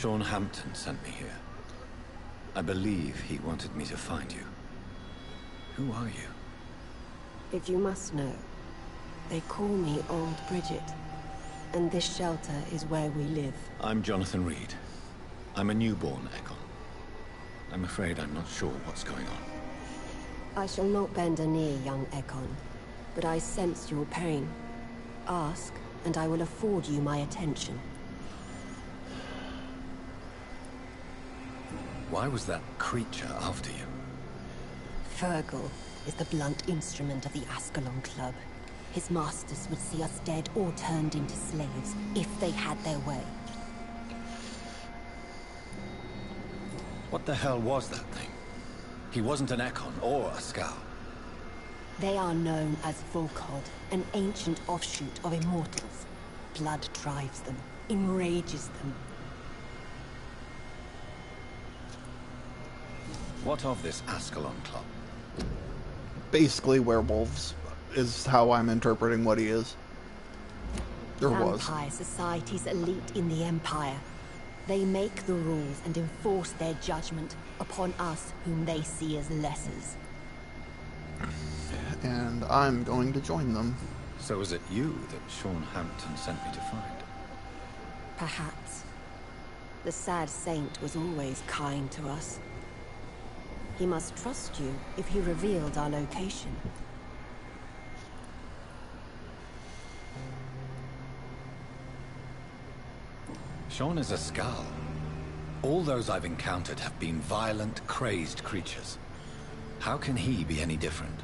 Sean Hampton sent me here. I believe he wanted me to find you. Who are you? If you must know, they call me Old Bridget, and this shelter is where we live. I'm Jonathan Reed. I'm a newborn Ekon. I'm afraid I'm not sure what's going on. I shall not bend a knee, young Ekon, but I sense your pain. Ask, and I will afford you my attention. Why was that creature after you? Fergal is the blunt instrument of the Ascalon Club. His masters would see us dead or turned into slaves if they had their way. What the hell was that thing? He wasn't an Ekon or a Skal. They are known as Volkod, an ancient offshoot of immortals. Blood drives them, enrages them. What of this Ascalon Club? Basically werewolves is how I'm interpreting what he is. There was. Vampire society's elite in the Empire. They make the rules and enforce their judgment upon us whom they see as lessers. And I'm going to join them. So is it you that Sean Hampton sent me to find? Perhaps. The sad saint was always kind to us. He must trust you if he revealed our location. Sean is a Skal. All those I've encountered have been violent, crazed creatures. How can he be any different?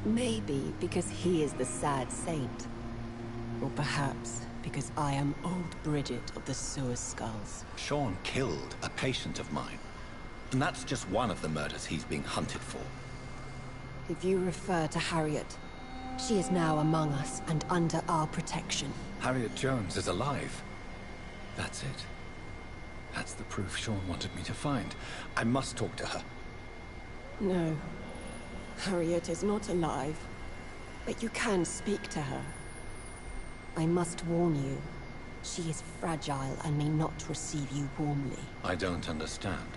Maybe because he is the sad saint. Or perhaps because I am Old Bridget of the Sewer Skulls. Sean killed a patient of mine. And that's just one of the murders he's being hunted for. If you refer to Harriet, she is now among us and under our protection. Harriet Jones is alive. That's it. That's the proof Sean wanted me to find. I must talk to her. No. Harriet is not alive. But you can speak to her. I must warn you. She is fragile and may not receive you warmly. I don't understand.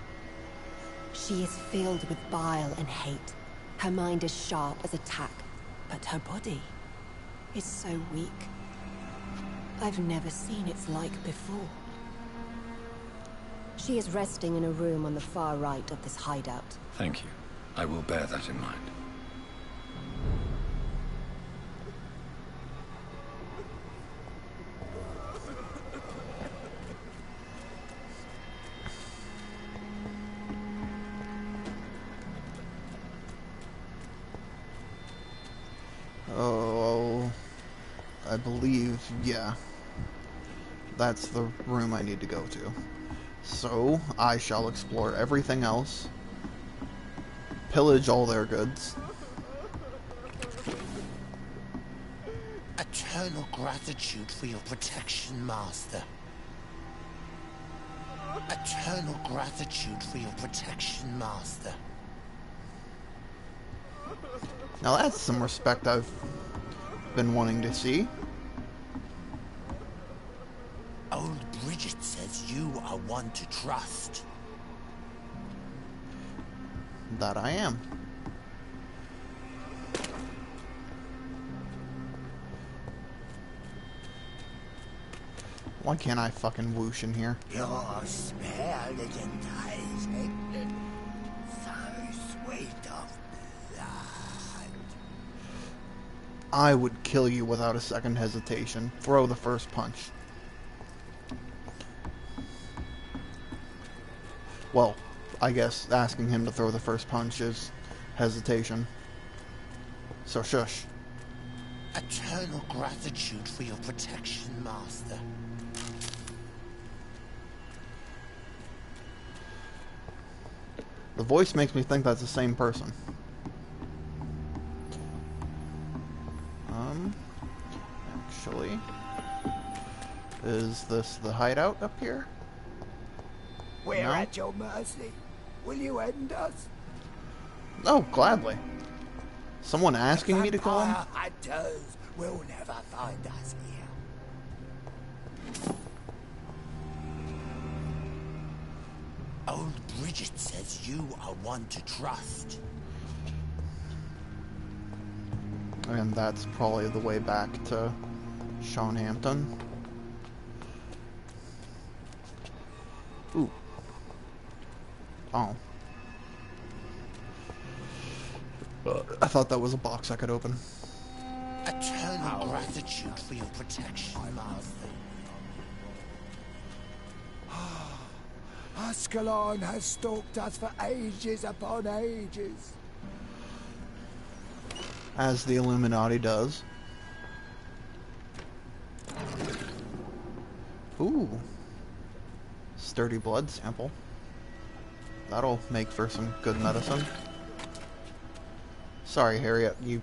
She is filled with bile and hate. Her mind is sharp as a tack, but her body is so weak. I've never seen its like before. She is resting in a room on the far right of this hideout. Thank you. I will bear that in mind. Oh, I believe, yeah. That's the room I need to go to. So, I shall explore everything else. Pillage all their goods. Eternal gratitude for your protection, Master. Eternal gratitude for your protection, Master. Now that's some respect I've been wanting to see. Old Bridget says you are one to trust. That I am. Why can't I fucking whoosh in here? Your smell is enticing. So sweet of blood. I would kill you without a second hesitation. Throw the first punch. Well, I guess asking him to throw the first punch is hesitation. So shush. Eternal gratitude for your protection, Master. The voice makes me think that's the same person. Actually, is this the hideout up here? We're No? at your mercy. Will you end us? Oh, gladly. Someone asking me to kill him? Vampire hunters will never find us here. Bridget says you are one to trust. And that's probably the way back to Sean Hampton. Ooh. Oh. I thought that was a box I could open. Eternal gratitude for your protection, Martha. Ascalon has stalked us for ages upon ages. As the Illuminati does. Ooh. Sturdy blood sample. That'll make for some good medicine. Sorry, Harriet, you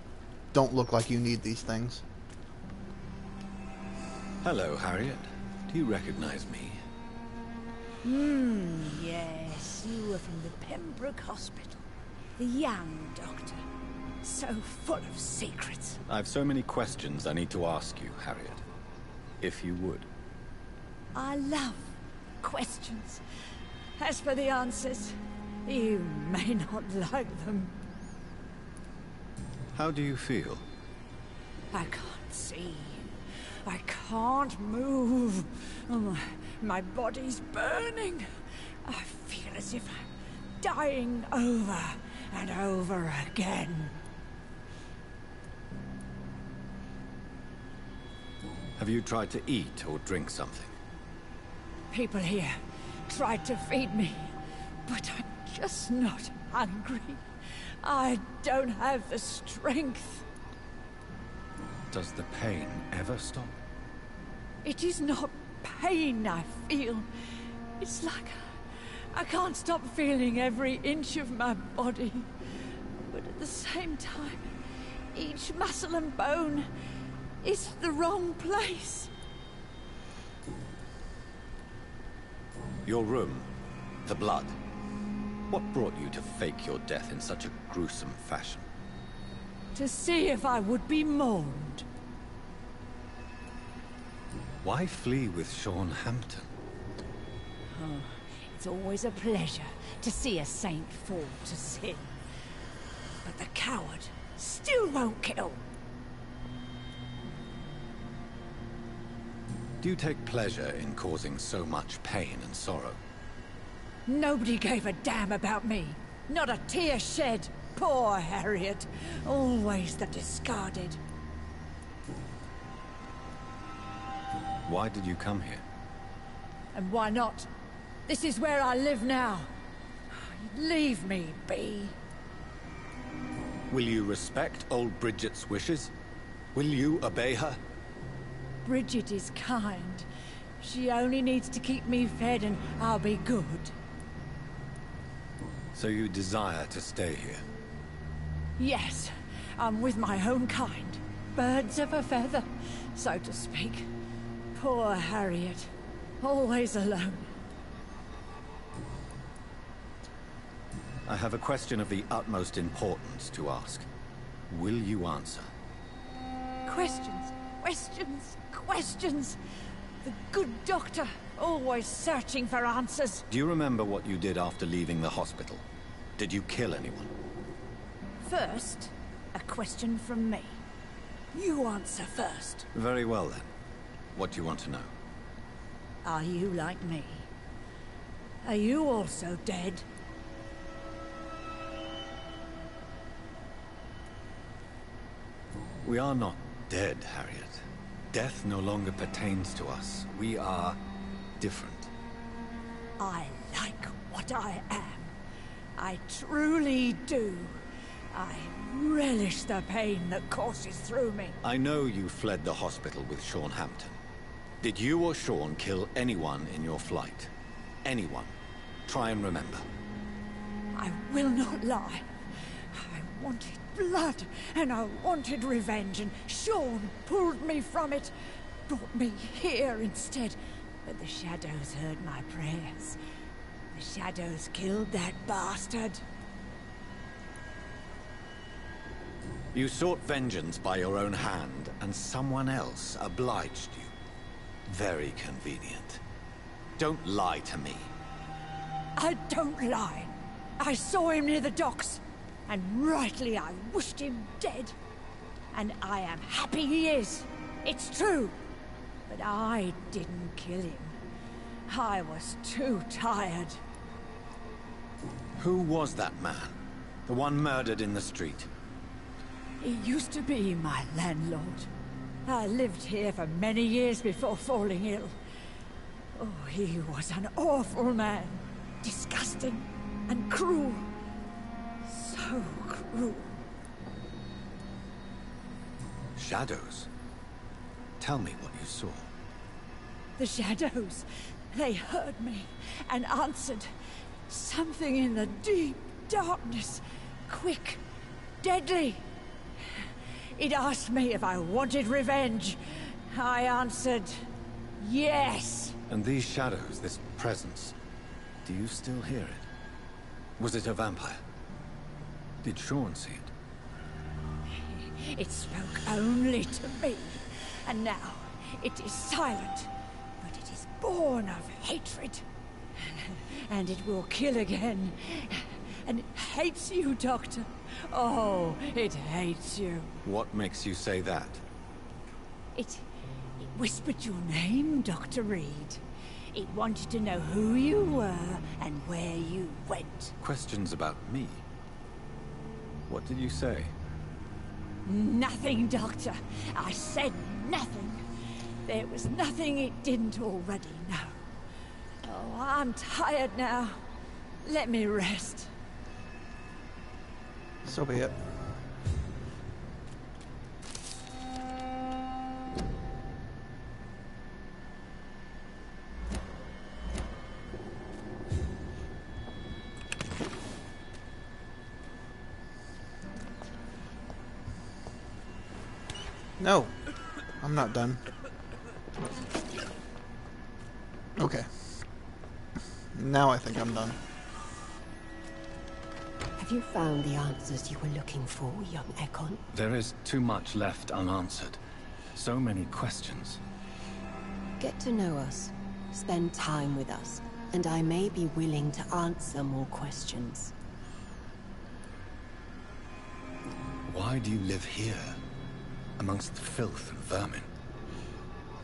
don't look like you need these things. Hello, Harriet. Do you recognize me? Yes, you were from the Pembroke Hospital. The young doctor. So full of secrets. I've so many questions I need to ask you, Harriet. If you would. I love questions. As for the answers, you may not like them. How do you feel? I can't see. I can't move. Oh, my body's burning. I feel as if I'm dying over and over again. Have you tried to eat or drink something? People here tried to feed me, but I'm just not hungry. I don't have the strength. Does the pain ever stop? It is not pain I feel. It's like I can't stop feeling every inch of my body. But at the same time, each muscle and bone is the wrong place. Your room, the blood. What brought you to fake your death in such a gruesome fashion? To see if I would be mourned. Why flee with Sean Hampton? Oh, it's always a pleasure to see a saint fall to sin. But the coward still won't kill. Do you take pleasure in causing so much pain and sorrow? Nobody gave a damn about me. Not a tear shed. Poor Harriet. Always the discarded. Why did you come here? And why not? This is where I live now. Leave me be. Will you respect old Bridget's wishes? Will you obey her? Bridget is kind. She only needs to keep me fed and I'll be good. So you desire to stay here? Yes, I'm with my own kind. Birds of a feather, so to speak. Poor Harriet. Always alone. I have a question of the utmost importance to ask. Will you answer? Questions, questions, questions. The good doctor, always searching for answers. Do you remember what you did after leaving the hospital? Did you kill anyone? First, a question from me. You answer first. Very well then. What do you want to know? Are you like me? Are you also dead? We are not dead, Harriet. Death no longer pertains to us. We are different. I like what I am. I truly do. I relish the pain that courses through me. I know you fled the hospital with Sean Hampton. Did you or Sean kill anyone in your flight? Anyone? Try and remember. I will not lie. I wanted blood, and I wanted revenge, and Sean pulled me from it, brought me here instead. But the shadows heard my prayers. The shadows killed that bastard. You sought vengeance by your own hand, and someone else obliged you. Very convenient. Don't lie to me. I don't lie. I saw him near the docks, and rightly I wished him dead. And I am happy he is. It's true. But I didn't kill him. I was too tired. Who was that man? The one murdered in the street? He used to be my landlord. I lived here for many years before falling ill. Oh, he was an awful man. Disgusting and cruel. So cruel. Shadows? Tell me what you saw. The shadows, they heard me and answered. Something in the deep darkness. Quick, deadly. It asked me if I wanted revenge. I answered, yes. And these shadows, this presence, do you still hear it? Was it a vampire? Did Sean see it? It spoke only to me, and now it is silent, but it is born of hatred. And it will kill again. And it hates you, Doctor. Oh, it hates you. What makes you say that? It whispered your name, Dr. Reed. It wanted to know who you were and where you went. Questions about me? What did you say? Nothing, Doctor. I said nothing. There was nothing it didn't already know. Oh, I'm tired now. Let me rest. So be it. No, I'm not done. Okay. Now I think I'm done. Have you found the answers you were looking for, young Ekon? There is too much left unanswered. So many questions. Get to know us, spend time with us, and I may be willing to answer more questions. Why do you live here? Amongst the filth and vermin?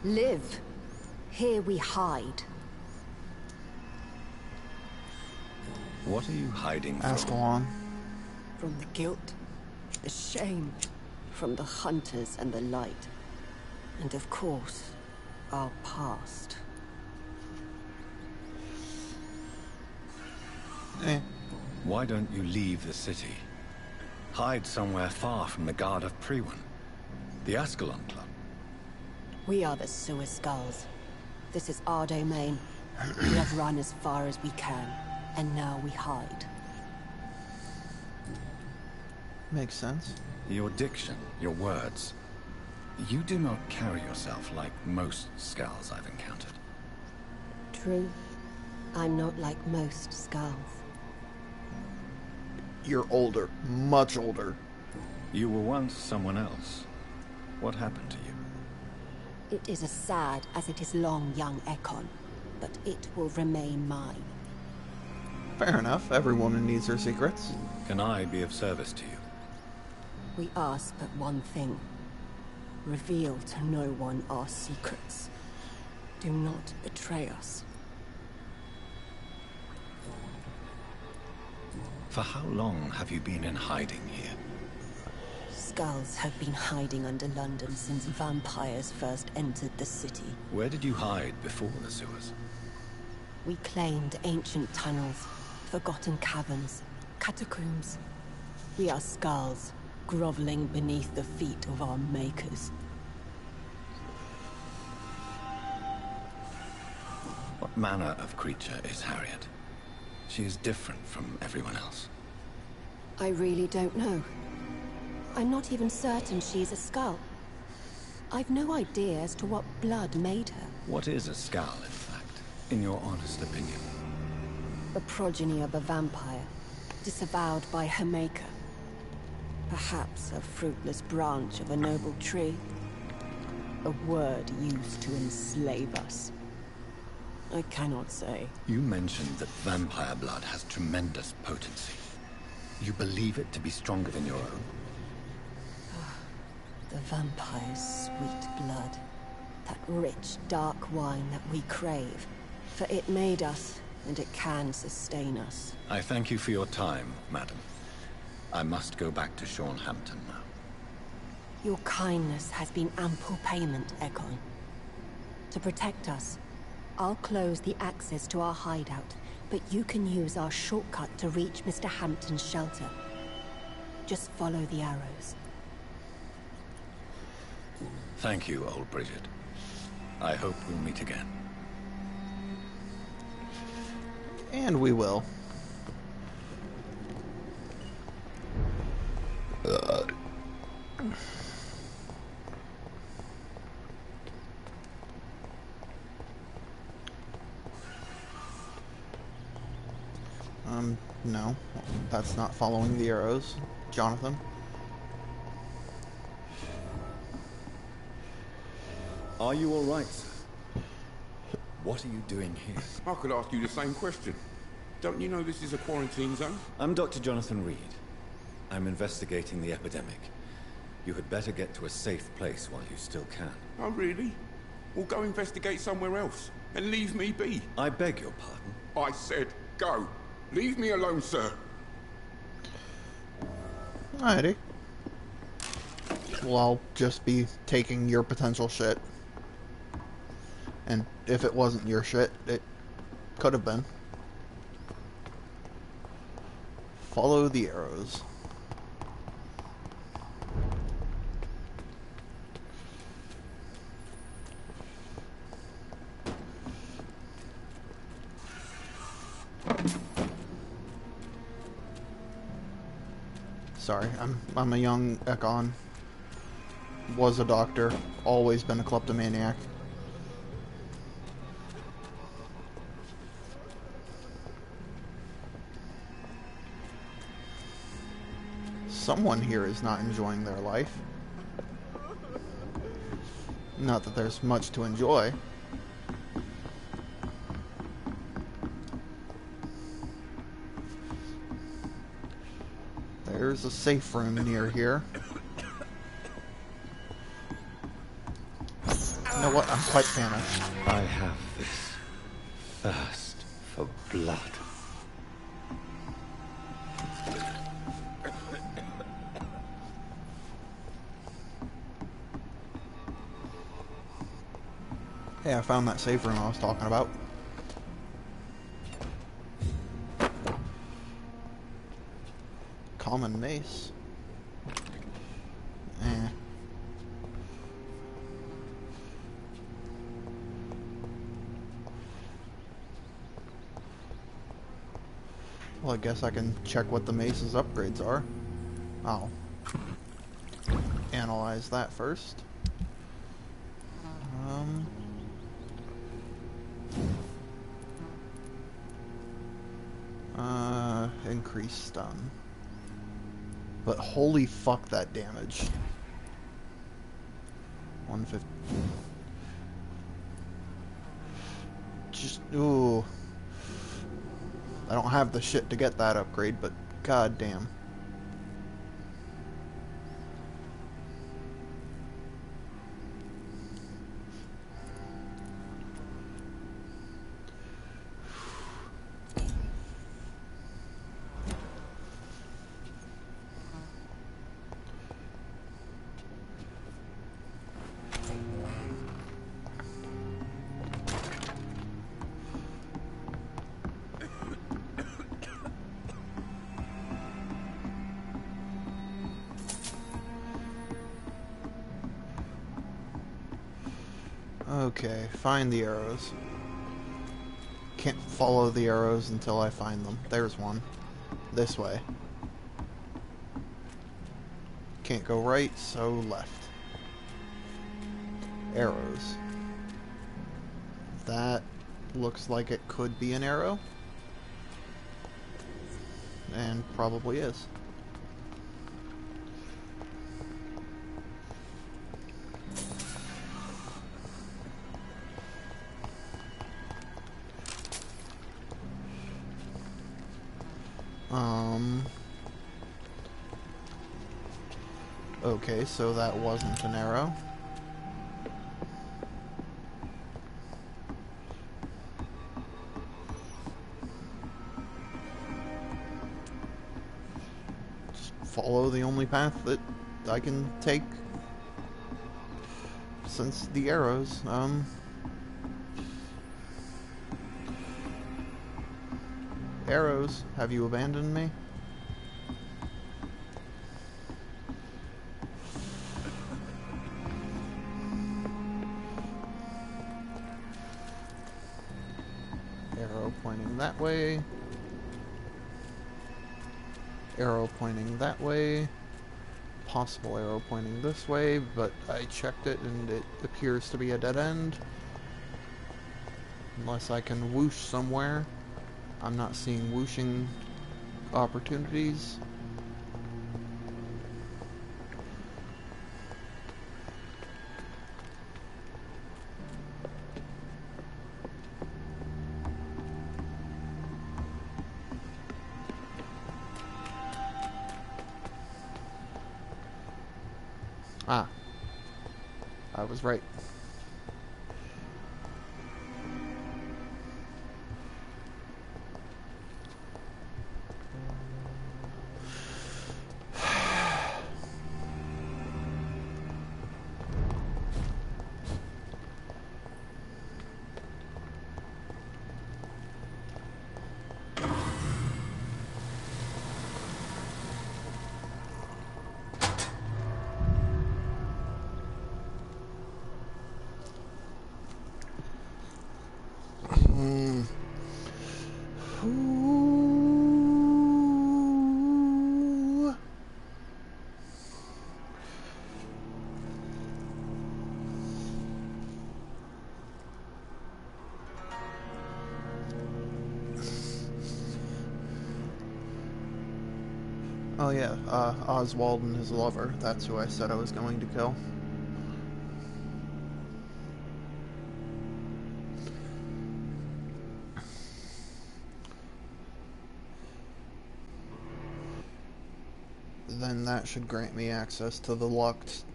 Live. Here we hide. What are you hiding Ask from? along. From the guilt, the shame, from the hunters and the light. And of course, our past. Why don't you leave the city? Hide somewhere far from the guard of Priwen. The Ascalon Club. We are the Sewer Skulls. This is our domain. We have run as far as we can, and now we hide. Makes sense. Your diction, your words. You do not carry yourself like most Skulls I've encountered. True. I'm not like most Skulls. You're older. Much older. You were once someone else. What happened to you? It is as sad as it is long, young Ekon, but it will remain mine. Fair enough. Every woman needs her secrets. Can I be of service to you? We ask but one thing. Reveal to no one our secrets. Do not betray us. For how long have you been in hiding here? Skulls have been hiding under London since vampires first entered the city. Where did you hide before the sewers? We claimed ancient tunnels, forgotten caverns, catacombs. We are Skulls, groveling beneath the feet of our makers. What manner of creature is Harriet? She is different from everyone else. I really don't know. I'm not even certain she's a Skull. I've no idea as to what blood made her. What is a Skull, in fact, in your honest opinion? The progeny of a vampire, disavowed by her maker. Perhaps a fruitless branch of a noble tree. A word used to enslave us. I cannot say. You mentioned that vampire blood has tremendous potency. You believe it to be stronger than your own? The vampire's sweet blood. That rich, dark wine that we crave. For it made us, and it can sustain us. I thank you for your time, madam. I must go back to Sean Hampton now. Your kindness has been ample payment, Egon. To protect us, I'll close the access to our hideout, but you can use our shortcut to reach Mr. Hampton's shelter. Just follow the arrows. Thank you, old Bridget. I hope we'll meet again. And we will. No. That's not following the arrows. Jonathan? Are you all right, sir? What are you doing here? I could ask you the same question. Don't you know this is a quarantine zone? I'm Dr. Jonathan Reed. I'm investigating the epidemic. You had better get to a safe place while you still can. Oh, really? Well, go investigate somewhere else and leave me be. I beg your pardon? I said go. Leave me alone, sir. Alrighty. Well, I'll just be taking your potential shit. And if it wasn't your shit, it could have been. Follow the arrows. Sorry, I'm a young Ekon. Was a doctor, always been a kleptomaniac. Someone here is not enjoying their life. Not that there's much to enjoy. There's a safe room near here. You know what? I'm quite famished. I have this thirst for blood. Hey, I found that safe room I was talking about. Common mace. Eh. Well, I guess I can check what the mace's upgrades are. I'll analyze that first. Increased stun. But holy fuck that damage. 150. Just, ooh. I don't have the shit to get that upgrade, but god damn. Okay, find the arrows. Can't follow the arrows until I find them. There's one. This way. Can't go right, so left. Arrows. That looks like it could be an arrow. And probably is. Okay, so that wasn't an arrow. Just follow the only path that I can take since the arrows. Arrows, have you abandoned me? Arrow pointing that way. Arrow pointing that way. Possible arrow pointing this way, but I checked it and it appears to be a dead end. Unless I can whoosh somewhere. I'm not seeing whooshing opportunities. Ah, I was right. Oh yeah, Oswald and his lover. That's who I said I was going to kill. Then that should grant me access to the locked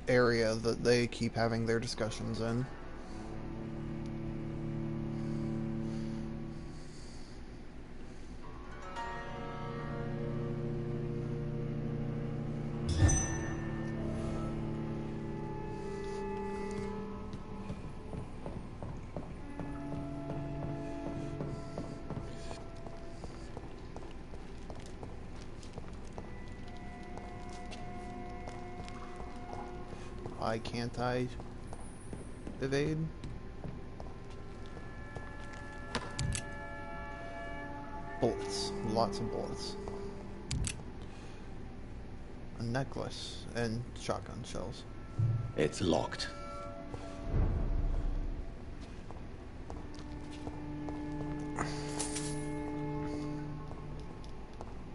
area that they keep having their discussions in. Why can't I evade? Bullets. Lots of bullets. A necklace and shotgun shells. It's locked.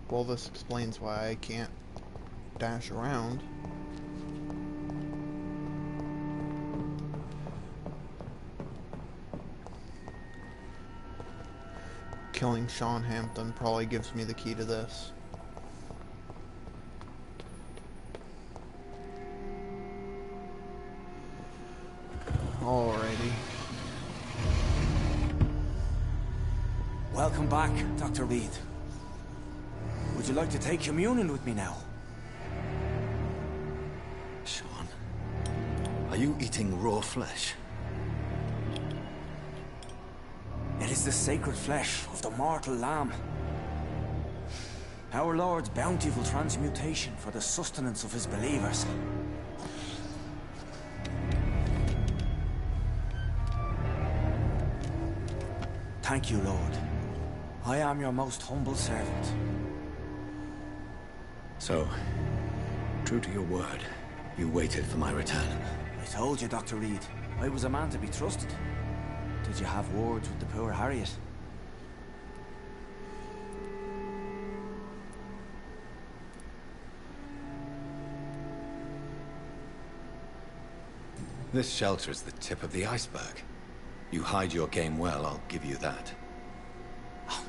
Well, this explains why I can't dash around. Killing Sean Hampton probably gives me the key to this. Alrighty. Welcome back, Dr. Reed. Would you like to take communion with me now? Sean, are you eating raw flesh? It is the sacred flesh of the mortal lamb. Our Lord's bountiful transmutation for the sustenance of his believers. Thank you, Lord. I am your most humble servant. So, true to your word, you waited for my return. I told you, Dr. Reed, I was a man to be trusted. Did you have words with the poor Harriet? This shelter is the tip of the iceberg. You hide your game well, I'll give you that.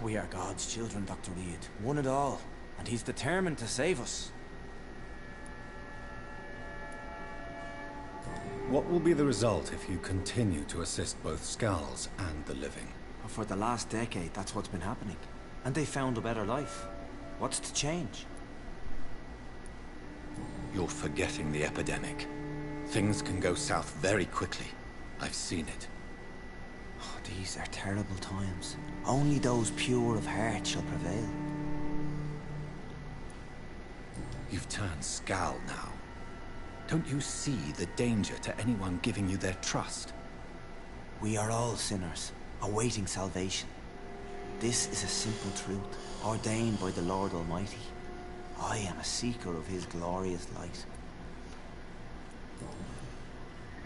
We are God's children, Dr. Reed. One and all. and he's determined to save us. What will be the result if you continue to assist both Skulls and the living? For the last decade, that's what's been happening. And they found a better life. What's to change? You're forgetting the epidemic. Things can go south very quickly. I've seen it. Oh, these are terrible times. Only those pure of heart shall prevail. You've turned Skull now. Don't you see the danger to anyone giving you their trust? We are all sinners, awaiting salvation. This is a simple truth, ordained by the Lord Almighty. I am a seeker of his glorious light.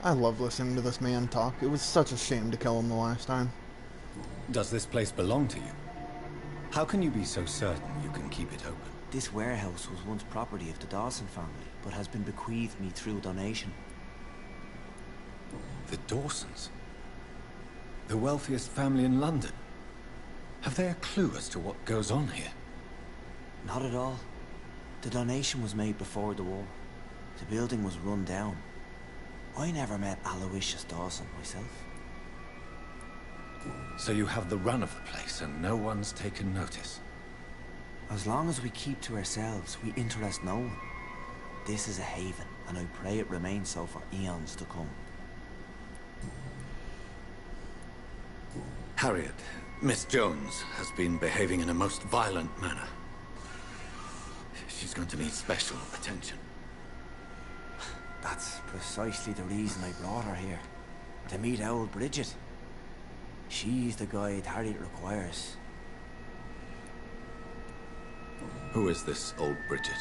I love listening to this man talk. It was such a shame to kill him the last time. Does this place belong to you? How can you be so certain you can keep it open? This warehouse was once property of the Dawson family, but has been bequeathed me through donation. The Dawsons? The wealthiest family in London? Have they a clue as to what goes on here? Not at all. The donation was made before the war. The building was run down. I never met Aloysius Dawson myself. So you have the run of the place and no one's taken notice? As long as we keep to ourselves, we interest no one. This is a haven, and I pray it remains so for eons to come. Harriet, Miss Jones has been behaving in a most violent manner. She's going to need special attention. That's precisely the reason I brought her here. To meet old Bridget. She's the guide Harriet requires. Who is this old Bridget?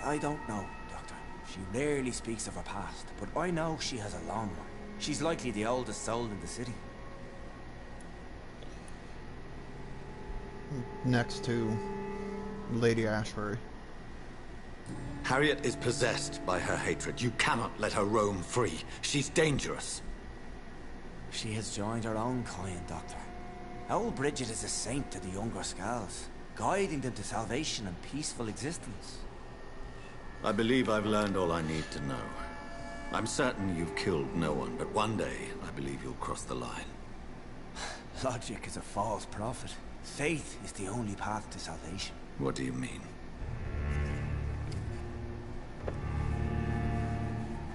I don't know, Doctor. She rarely speaks of her past, but I know she has a long one. She's likely the oldest soul in the city. Next to Lady Ashbury. Harriet is possessed by her hatred. You cannot let her roam free. She's dangerous. She has joined her own kind, Doctor. Old Bridget is a saint to the younger Skulls, guiding them to salvation and peaceful existence. I believe I've learned all I need to know. I'm certain you've killed no one, but one day I believe you'll cross the line. Logic is a false prophet. Faith is the only path to salvation. What do you mean?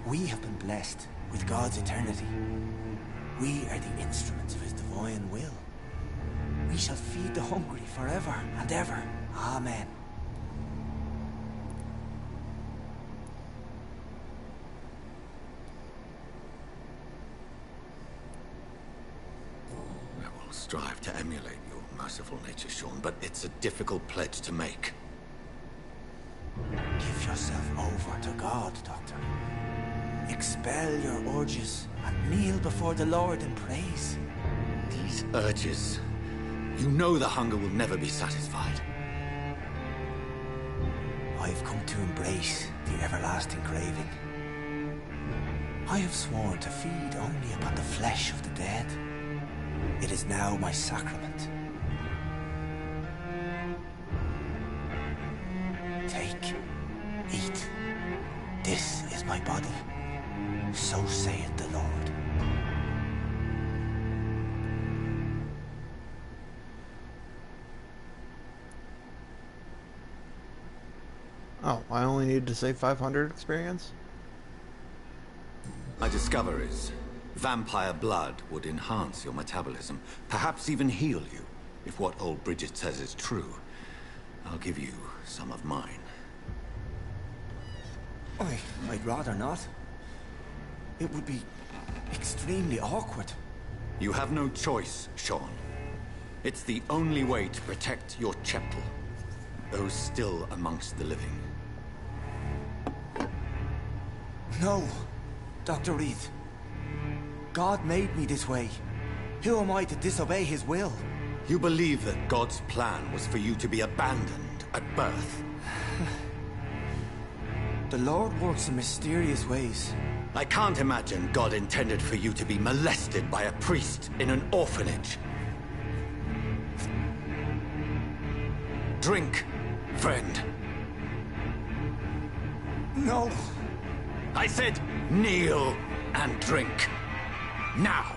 We have been blessed with God's eternity. We are the instruments of his divine will. We shall feed the hungry forever and ever. Amen. I will strive to emulate your merciful nature, Sean, but it's a difficult pledge to make. Give yourself over to God, Doctor. Expel your urges and kneel before the Lord in praise. These urges... You know the hunger will never be satisfied. I've come to embrace the everlasting craving. I have sworn to feed only upon the flesh of the dead. It is now my sacrament. Take, eat. This is my body. So saith the Lord. Oh, I only needed to save 500 experience? My discover is vampire blood would enhance your metabolism, perhaps even heal you. If what old Bridget says is true, I'll give you some of mine. I'd rather not. It would be extremely awkward. You have no choice, Sean. It's the only way to protect your cheptel, those still amongst the living. No, Dr. Reed. God made me this way. Who am I to disobey his will? You believe that God's plan was for you to be abandoned at birth? The Lord works in mysterious ways. I can't imagine God intended for you to be molested by a priest in an orphanage. Drink friend. No. I said kneel and drink. Now.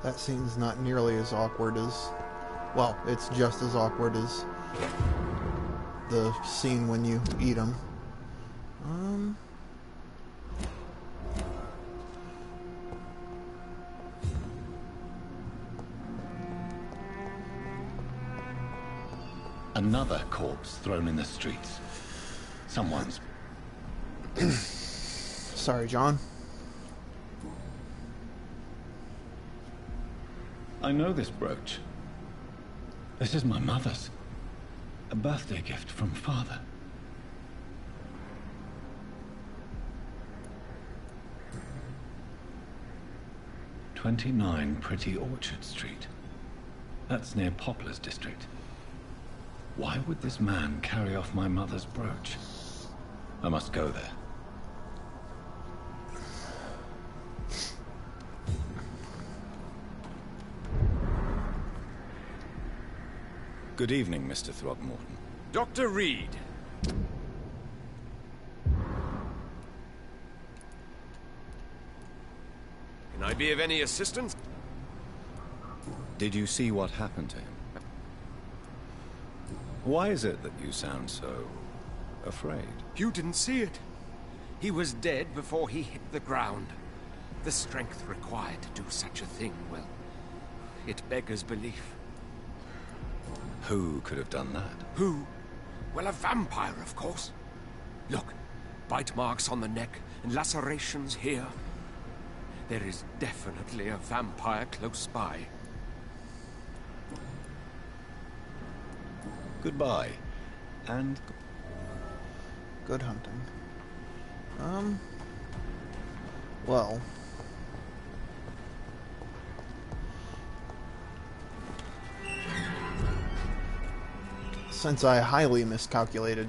That scene's not nearly as awkward as... Well, it's just as awkward as the scene when you eat them. Another corpse thrown in the streets. Someone's... Sorry, John. I know this brooch. This is my mother's. A birthday gift from father. "29 Pretty Orchard Street. That's near Poplar's district. Why would this man carry off my mother's brooch? I must go there. Good evening, Mr. Throgmorton. Dr. Reed. Can I be of any assistance? Did you see what happened to him? Why is it that you sound so afraid? You didn't see it. He was dead before he hit the ground. The strength required to do such a thing, well, it beggars belief. Who could have done that? Who? Well, a vampire, of course. Look, bite marks on the neck and lacerations here. There is definitely a vampire close by. Goodbye. And... Good hunting. Well... Since I highly miscalculated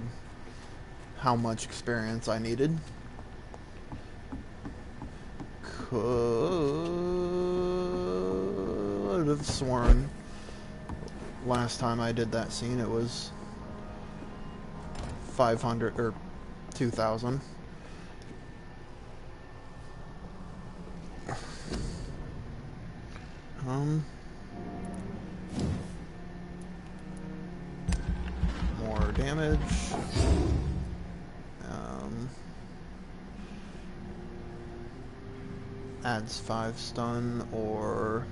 how much experience I needed, could have sworn last time I did that scene it was 500 or 2,000. More damage. Adds 5 stun, or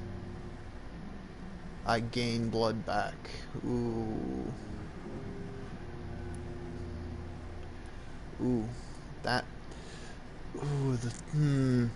I gain blood back. Ooh. Ooh. That. Ooh, the.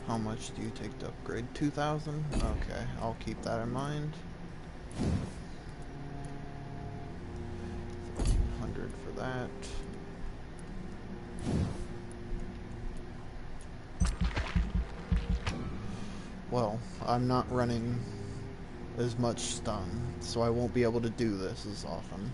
How much do you take to upgrade? 2,000? Okay, I'll keep that in mind. 100 for that. Well, I'm not running as much stun, so I won't be able to do this as often.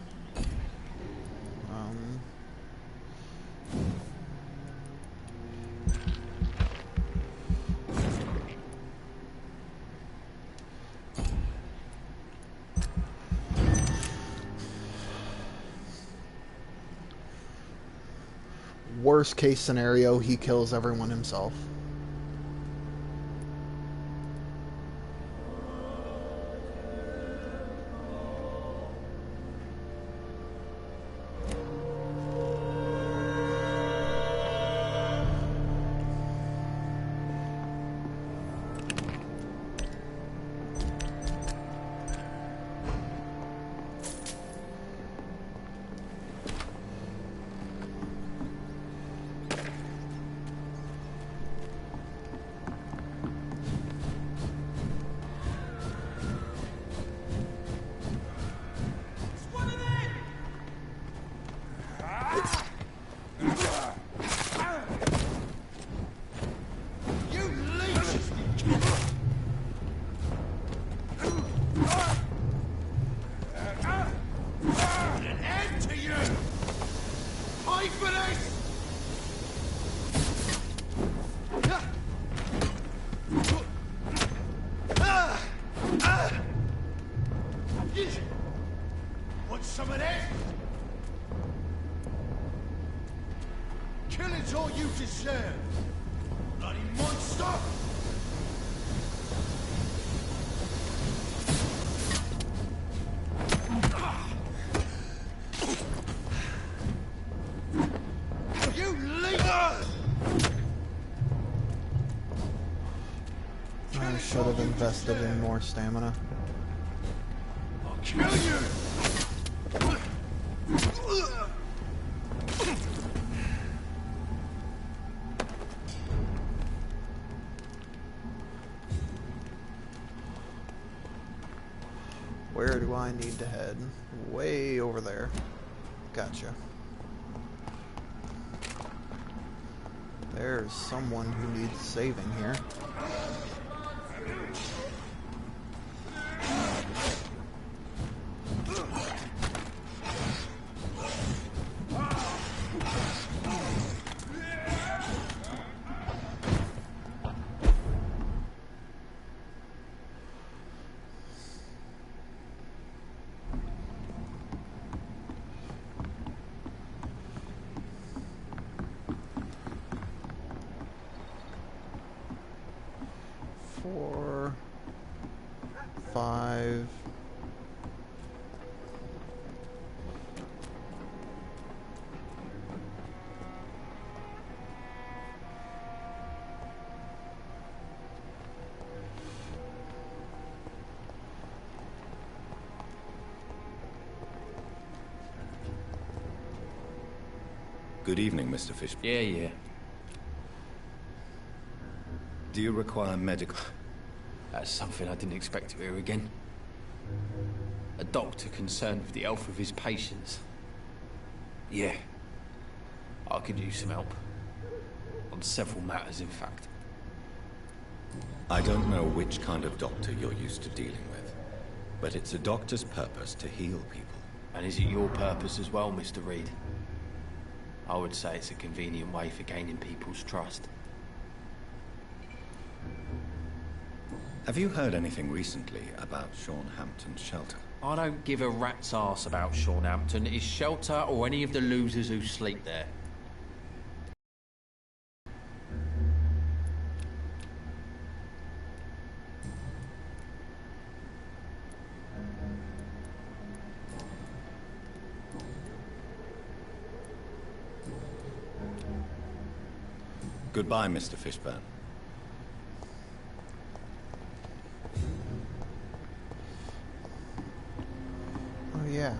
Worst case scenario, he kills everyone himself. Want some of that? Killing's all you deserve, bloody monster! You leader! I should have invested in more stamina. I'll kill you! Where do I need to head? Way over there. Gotcha. There's someone who needs saving here. Good evening, Mr. Fishburne. Yeah. Do you require medical... That's something I didn't expect to hear again. A doctor concerned with the health of his patients. Yeah. I could use some help. On several matters, in fact. I don't know which kind of doctor you're used to dealing with, but it's a doctor's purpose to heal people. And is it your purpose as well, Mr. Reed? I would say it's a convenient way for gaining people's trust. Have you heard anything recently about Sean Hampton's shelter? I don't give a rat's arse about Sean Hampton, his shelter, or any of the losers who sleep there. Goodbye, Mr. Fishburne. Oh, yeah.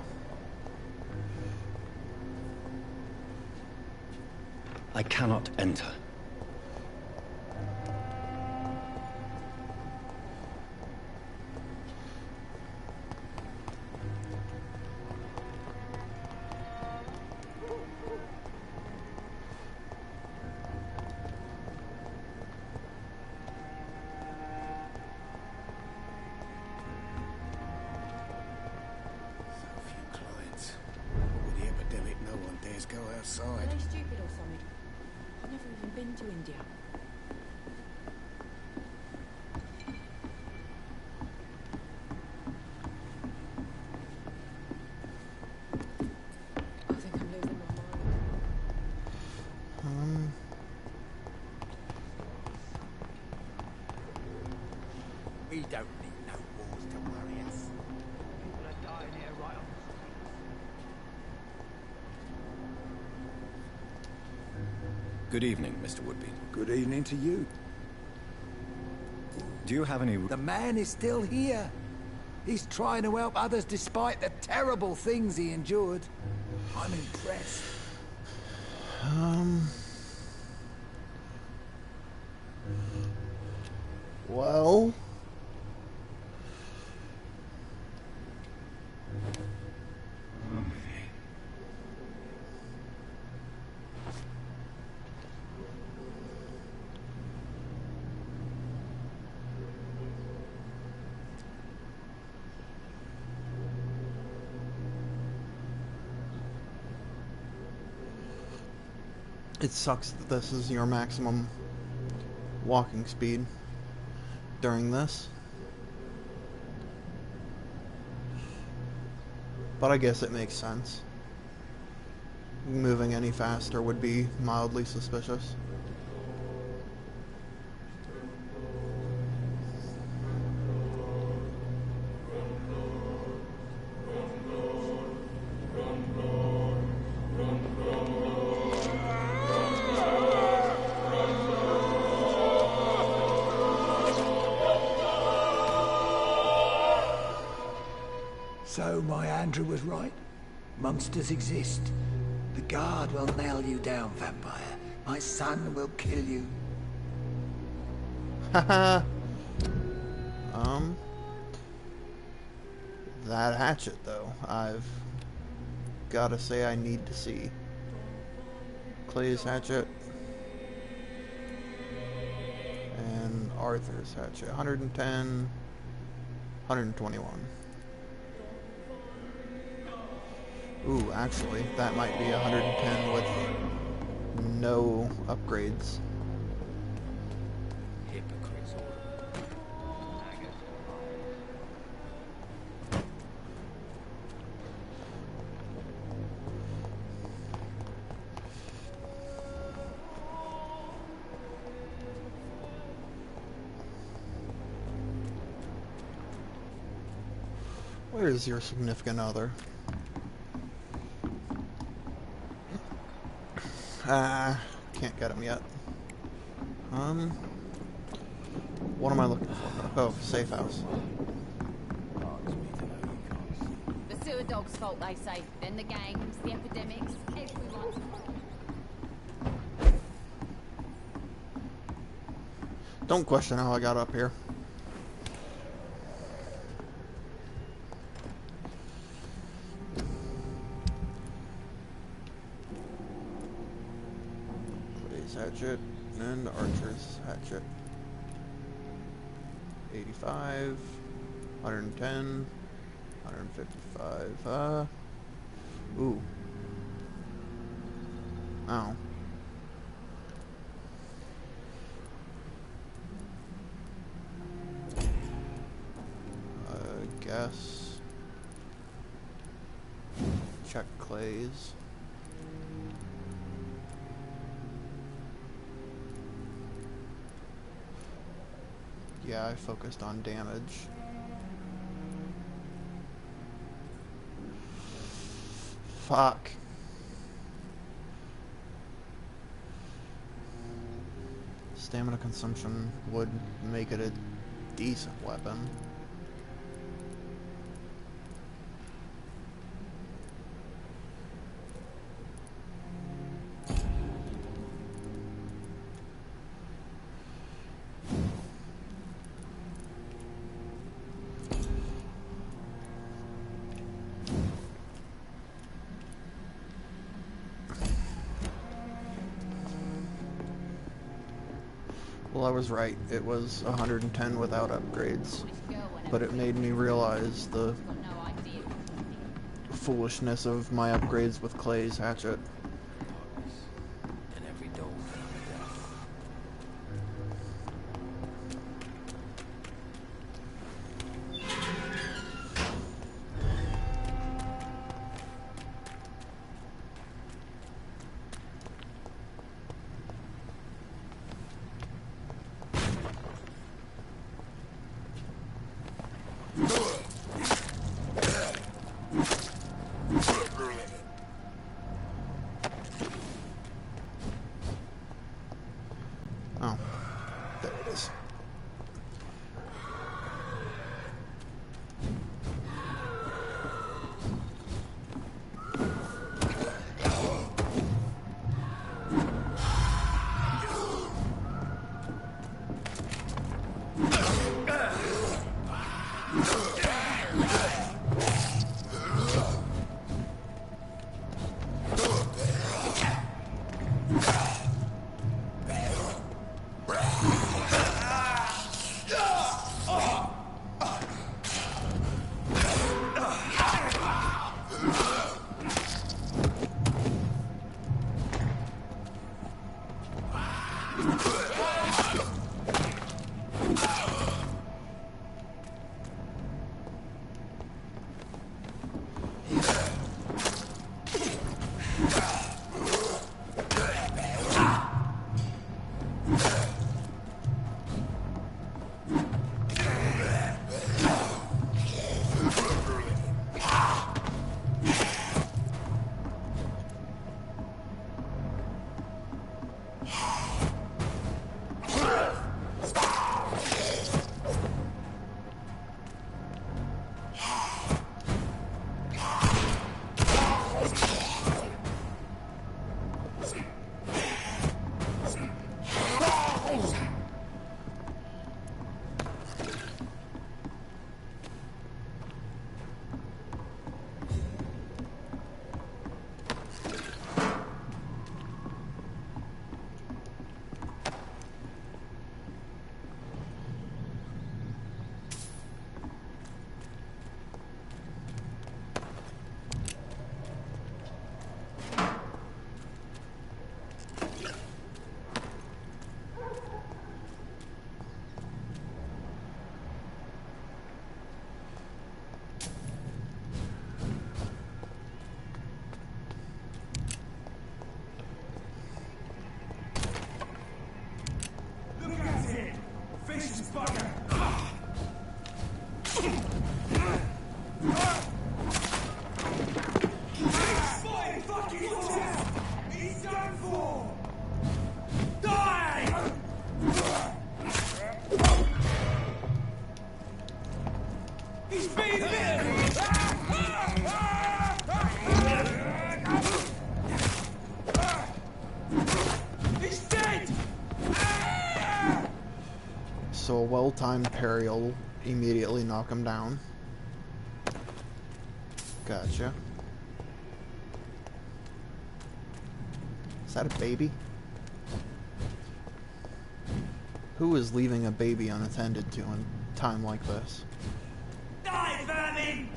I cannot enter. With the epidemic, no one outside. Are they stupid or something? I've never even been to India. I think I'm losing my mind. We don't need no wars to worry us. People are dying here right on the street. Good evening, Mr. Woodby. Good evening to you. Do you have any... The man is still here. He's trying to help others despite the terrible things he endured. I'm impressed. Well... It sucks that this is your maximum walking speed during this. But I guess it makes sense. Moving any faster would be mildly suspicious. So my Andrew was right. Monsters exist. The guard will nail you down, vampire. My son will kill you. Haha. That hatchet, though, I've gotta say I need to see. Clay's hatchet. And Arthur's hatchet. 110. 121. Ooh, actually, that might be 110 with no upgrades. Hypocrites all. Where is your significant other? Can't get him yet. What am I looking for? Oh, safe house. The sewer dog's fault, they say. Then the gangs, the epidemics, everyone. Don't question how I got up here. Hatchet and Archer's hatchet. 85, 110, 155. Ooh. Ow. Guess. Check Clay's. Yeah, I focused on damage. Fuck. Stamina consumption would make it a decent weapon. Well, I was right. It was 110 without upgrades. But it made me realize the foolishness of my upgrades with Clay's hatchet. Oh, there it is. So a well-timed parry will immediately knock him down. Gotcha. Is that a baby? Who is leaving a baby unattended to in time like this? Die, vermin!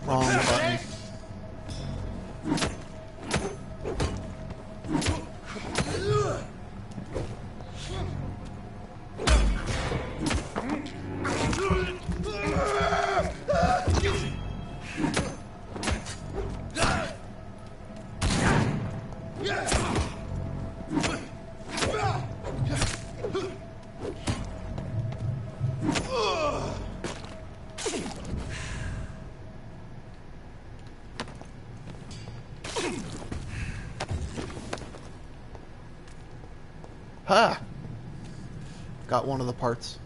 Wrong button. Ha! Got one of the parts.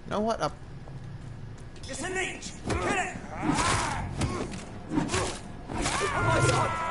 You know what? It's a leech! Kill it! On my side!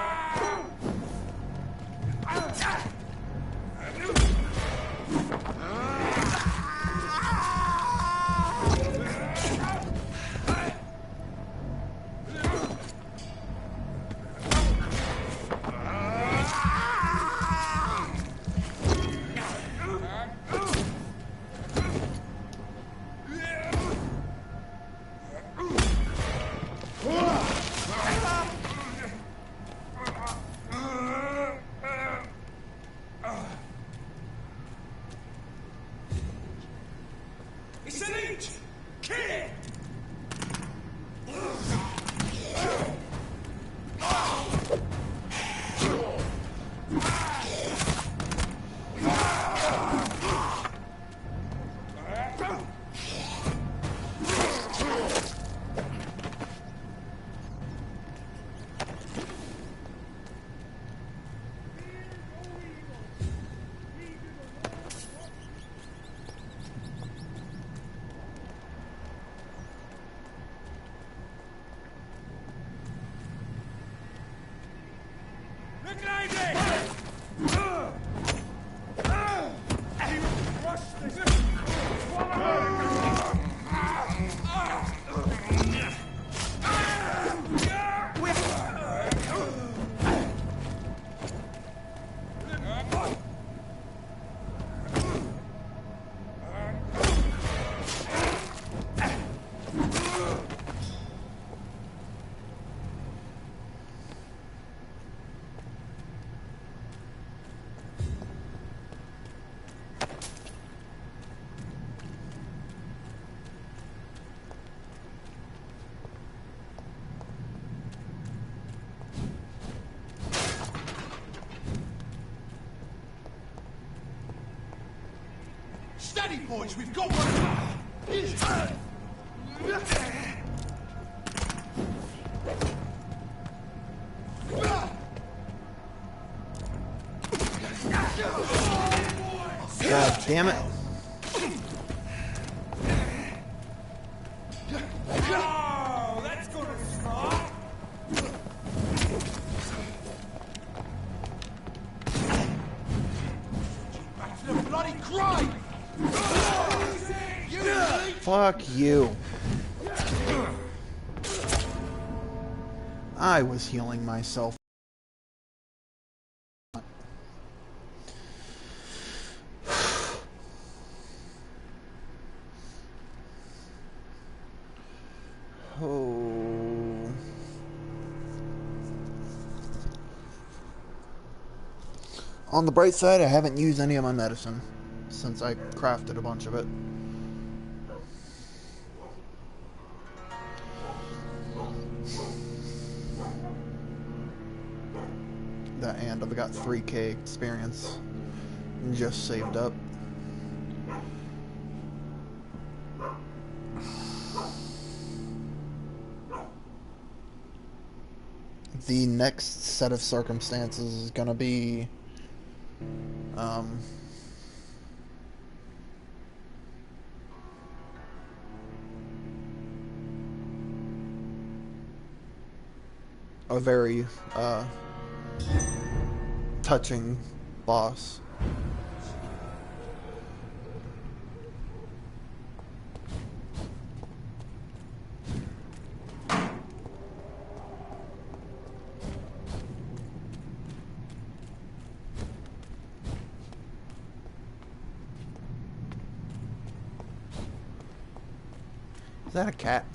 boys, we've got one! God damn it. Oh, that's gonna start! Back to the bloody grind! Fuck you. I was healing myself. Oh. On the bright side, I haven't used any of my medicine since I crafted a bunch of it. And I've got 3k experience just saved up. The next set of circumstances is gonna be a very touching boss. Is that a cat?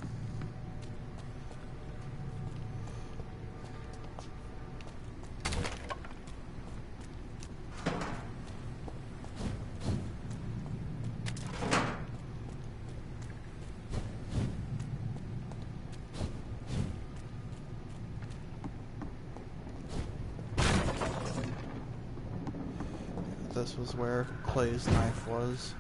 This was where Clay's knife was.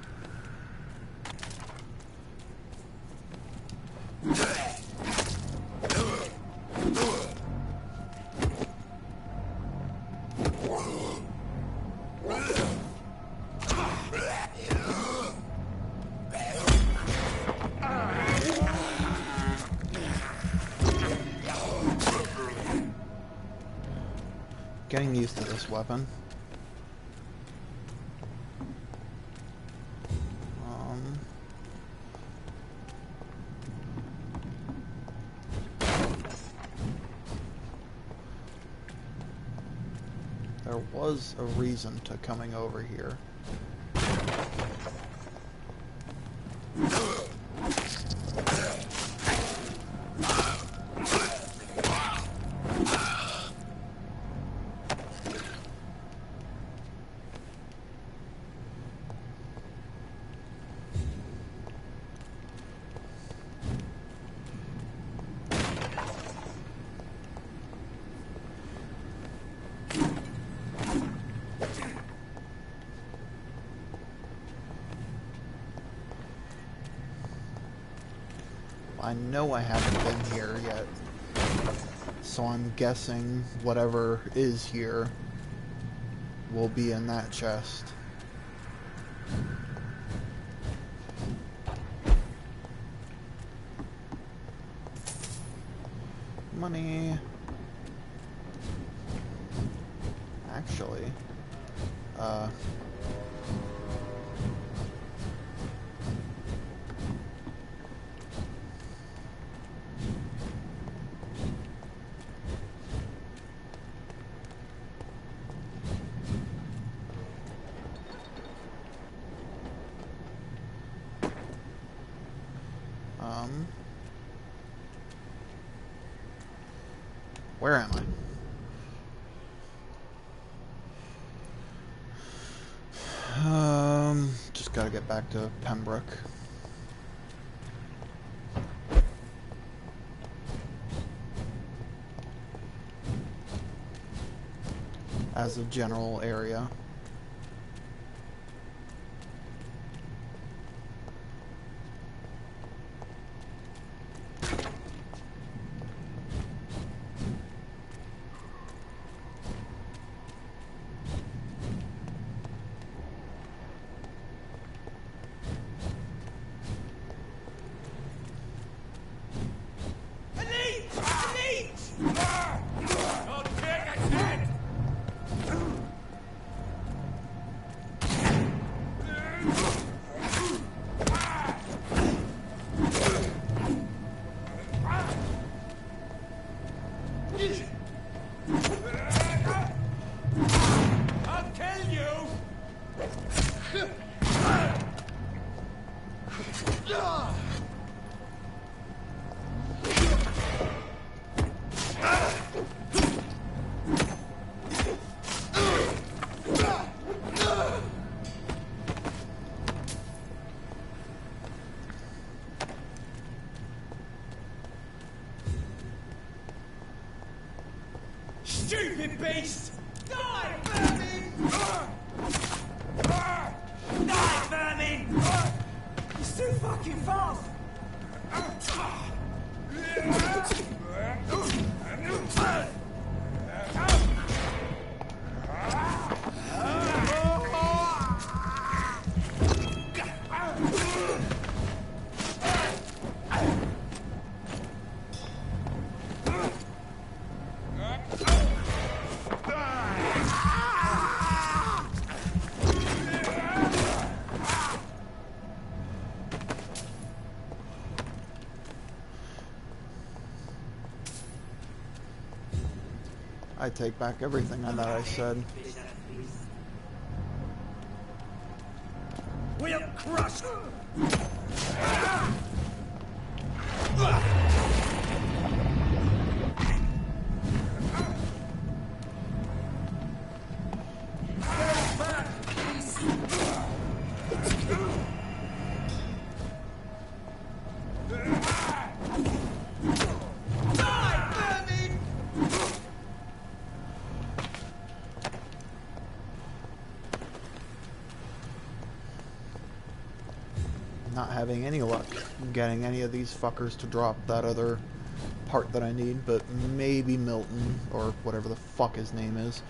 Getting used to this weapon. There was a reason to coming over here. I know I haven't been here yet, so I'm guessing whatever is here will be in that chest. Money. Actually, where am I? Just gotta get back to Pembroke. As a general area. I'll take its head! I'll kill you! Stupid beast! Die, vermin! Die, vermin! He's too fucking fast! I take back everything that I said. We'll crush Not having any luck getting any of these fuckers to drop that other part that I need, but maybe Milton, or whatever the fuck his name is.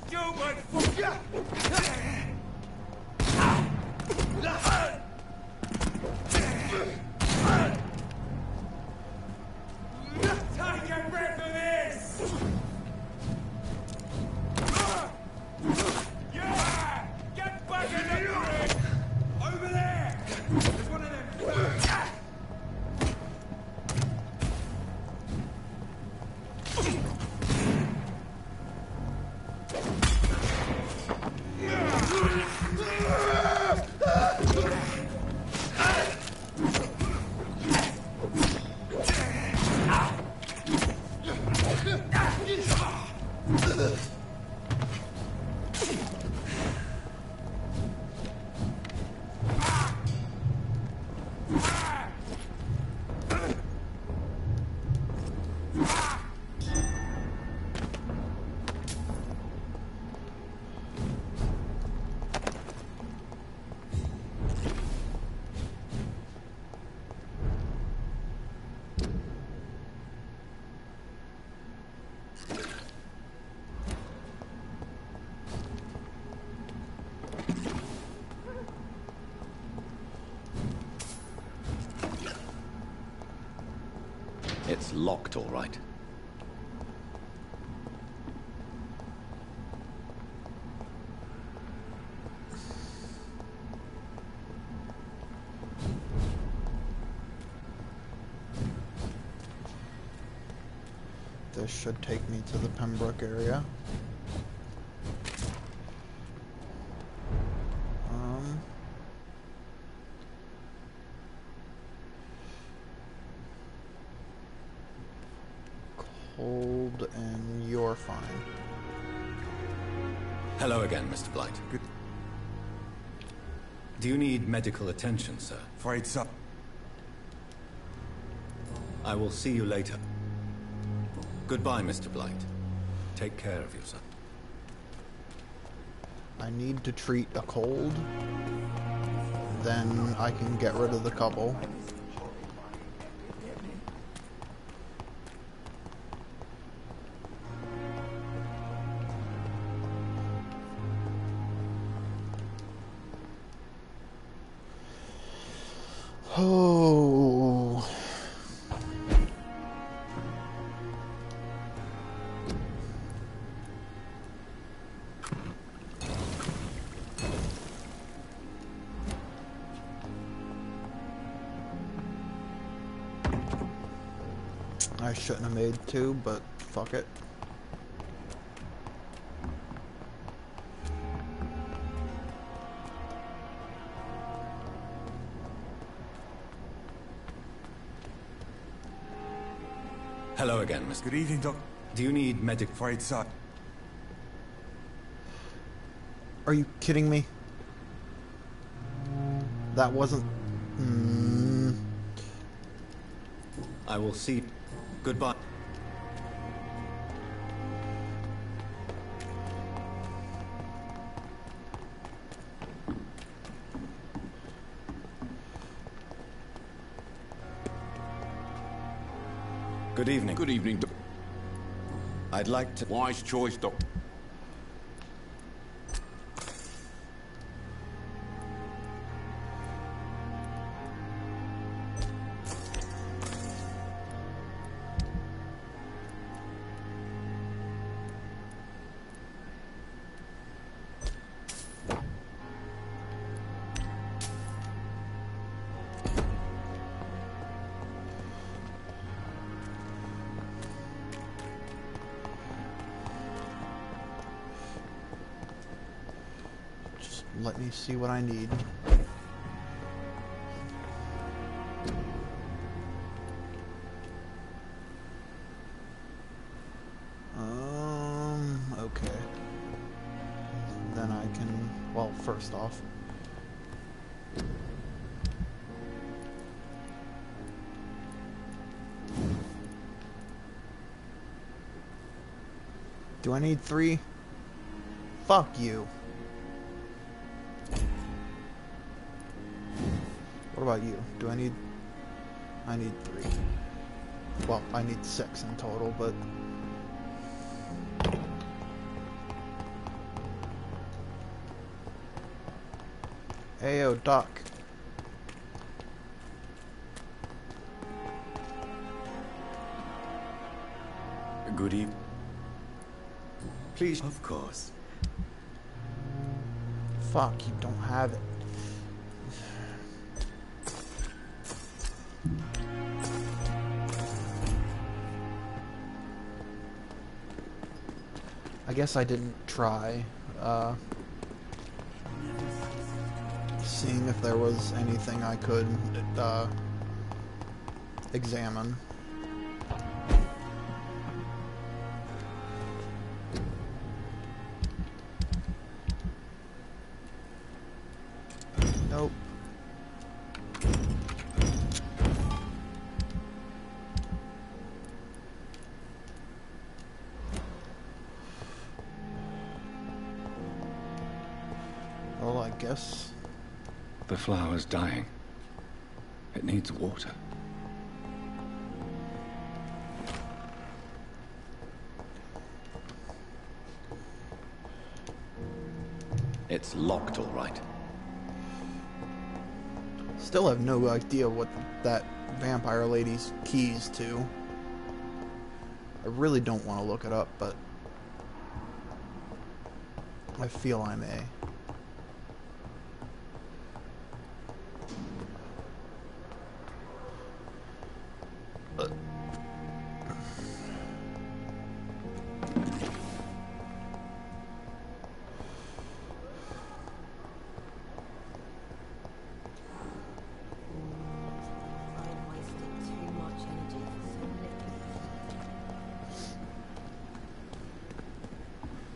stupid fuck! Take a breath of this! Yeah! Get back in the ring! Over there! There's one of them! It's locked, all right. This should take me to the Pembroke area. Cold, and you're fine. Hello again, Mr. Blight. Good. Do you need medical attention, sir? Afraid so. I will see you later. Goodbye, Mr. Blight. Take care of yourself. I need to treat a cold. Then I can get rid of the couple. Oh. I shouldn't have made two, but fuck it. Hello again, Mr. Good evening, Doc. Do you need medic? Afraid so. Are you kidding me? That wasn't... I will see. Goodbye. Good evening. Good evening, Doc. I'd like to... Wise choice, Doc. Let me see what I need. Okay. Then I can, well, first off. Do I need 3? Fuck you. What about you? Do I need... I need 3. Well, I need 6 in total, but... Ayo, Doc. Good evening. Please. Of course. Fuck, you don't have it. I guess I didn't try, seeing if there was anything I could, examine. Nope. Well, I guess... The flower's dying. It needs water. It's locked, all right. Still have no idea what that vampire lady's keys to. I really don't want to look it up, but I feel I may.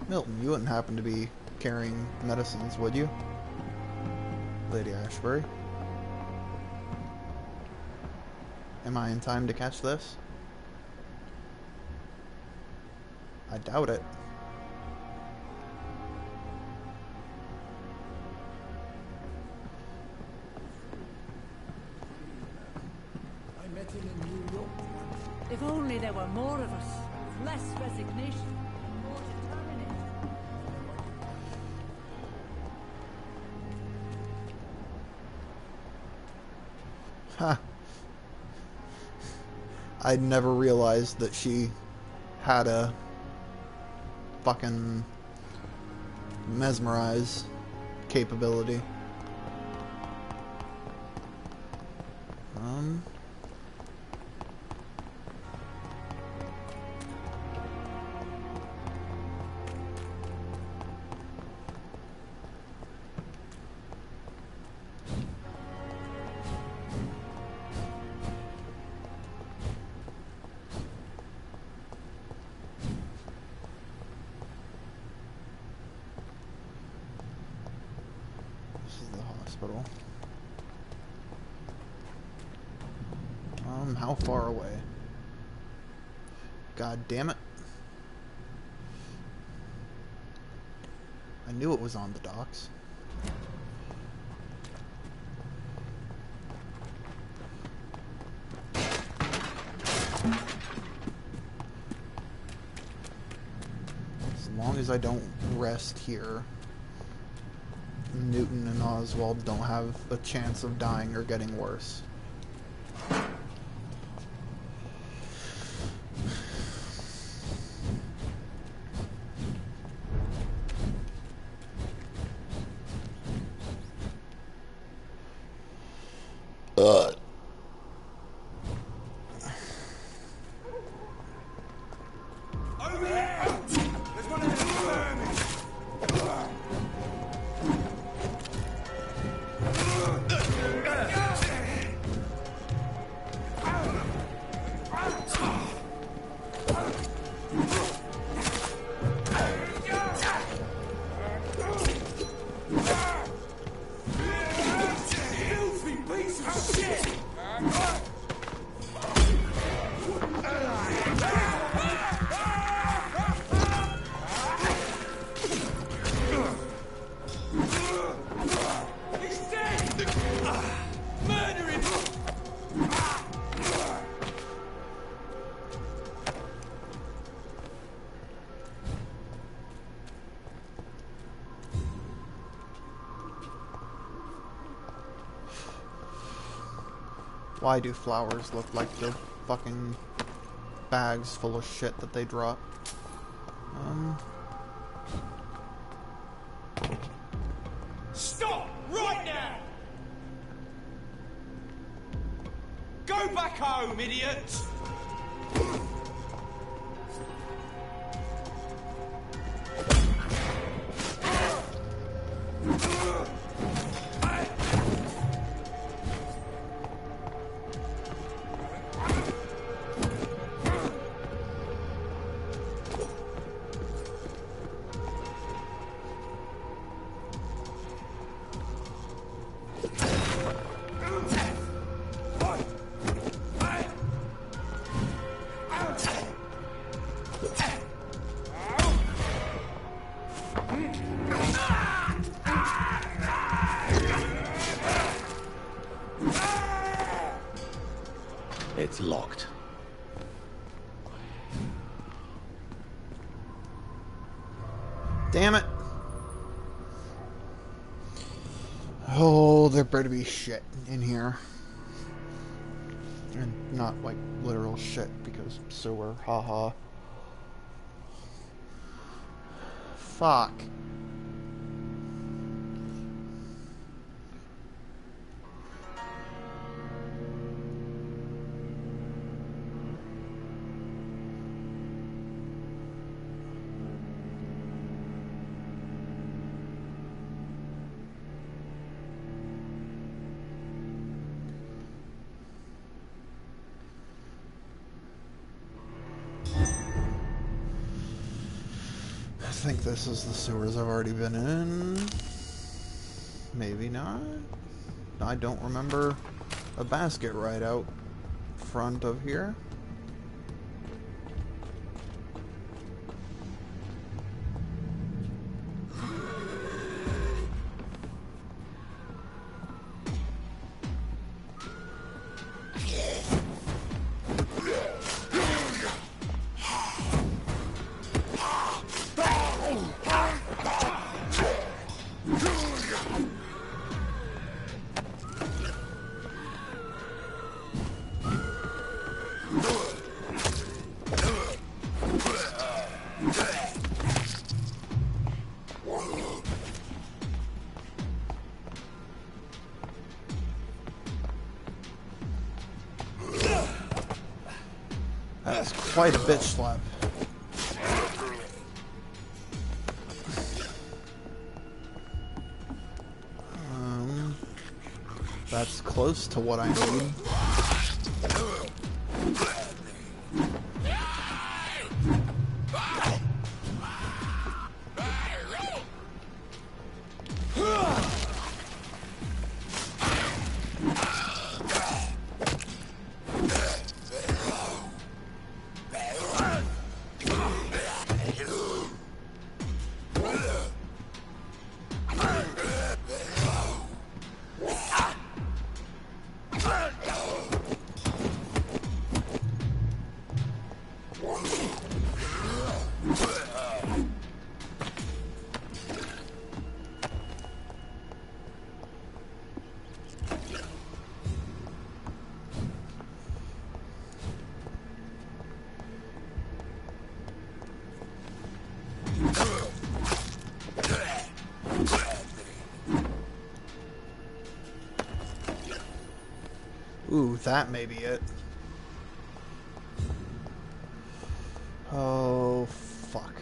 Milton, you wouldn't happen to be carrying medicines, would you? Lady Ashbury? Am I in time to catch this? I doubt it. I met him in New York once. If only there were more of us, with less resignation and more determination. Huh. I'd never realized that she had a fucking mesmerize capability. This is the hospital. How far away? God damn it. I knew it was on the docks. As long as I don't rest here, Newton and Oswald don't have a chance of dying or getting worse. Over there! There's one of them vermin! Filthy piece of shit! He's dead! Murder him! Why do flowers look like they're fucking bags full of shit that they drop? Stop! Right now! Go back home, idiots! It's locked. Damn it. Oh, there better be shit in here. And not like literal shit, because sewer, haha. Fuck. I think this is the sewers I've already been in. Maybe not. I don't remember a basket right out front of here. That's quite a bitch slap. That's close to what I need. Ooh, that may be it. Oh, fuck.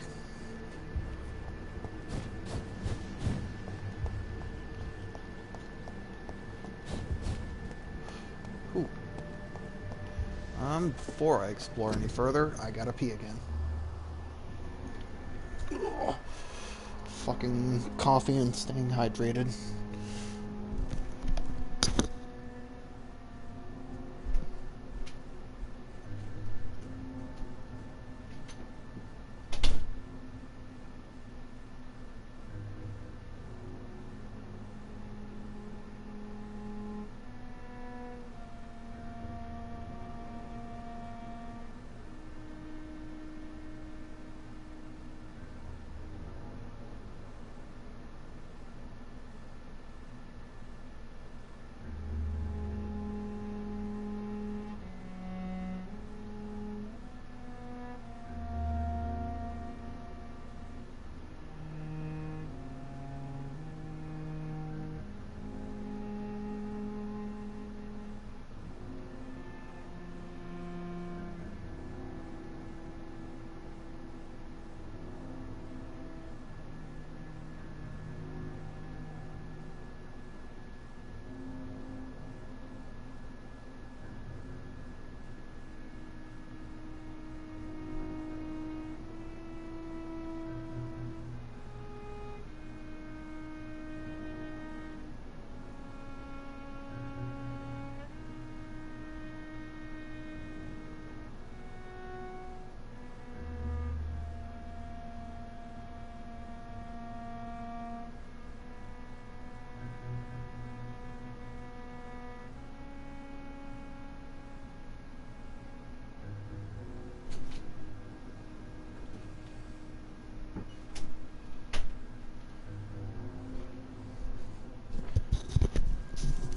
Ooh. Before I explore any further, I gotta pee again. Ugh. Fucking coffee and staying hydrated.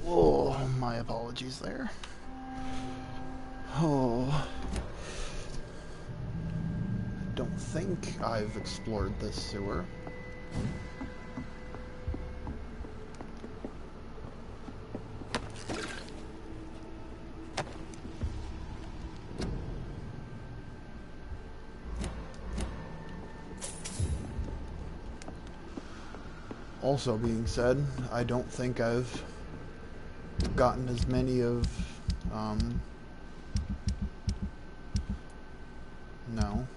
Oh, my apologies there. Oh. Don't think I've explored this sewer. Also being said, I don't think I've gotten as many of, no,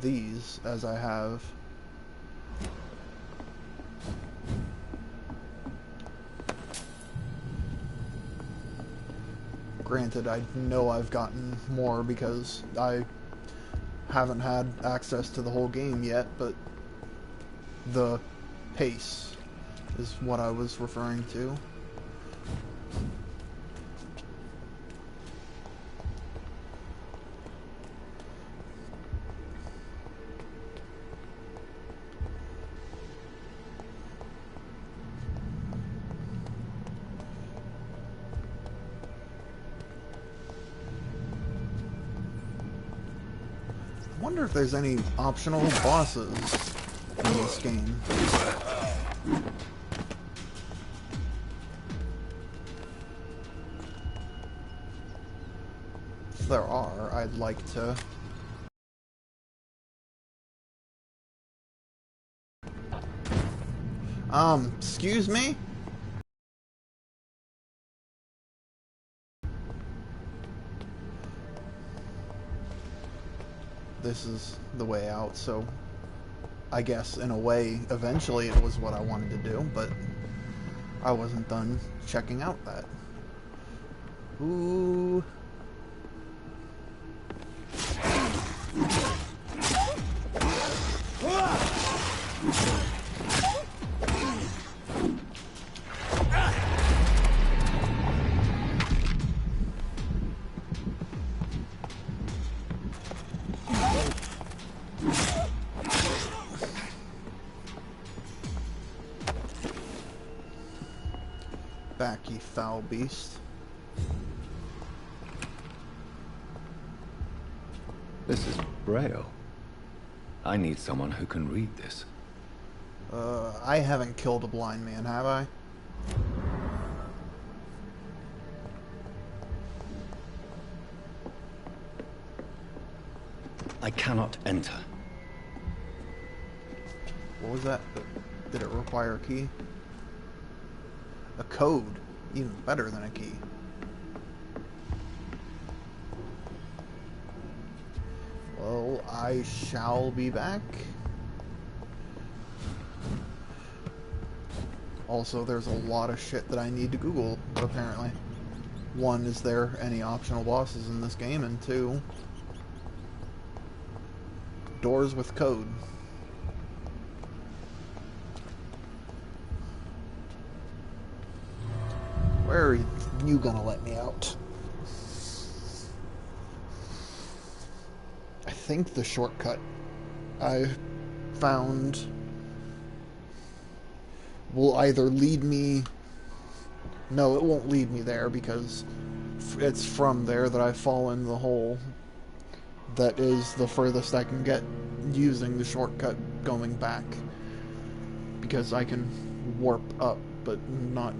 these as I have granted. I know I've gotten more because I haven't had access to the whole game yet, but the pace is what I was referring to. I wonder if there's any optional bosses in this game. If there are, I'd like to... excuse me? This is the way out, so I guess in a way, eventually it was what I wanted to do, but I wasn't done checking out that. Ooh. Back, ye foul beast. This is Braille. I need someone who can read this. I haven't killed a blind man, have I? I cannot enter. What was that? Did it require a key? A code. Even better than a key. Well, I shall be back. Also, there's a lot of shit that I need to Google, apparently. One, is there any optional bosses in this game? And two, doors with code. Where are you gonna let me out? I think the shortcut I found will either lead me... No, it won't lead me there because it's from there that I fall in the hole. That is the furthest I can get using the shortcut going back. Because I can warp up, but not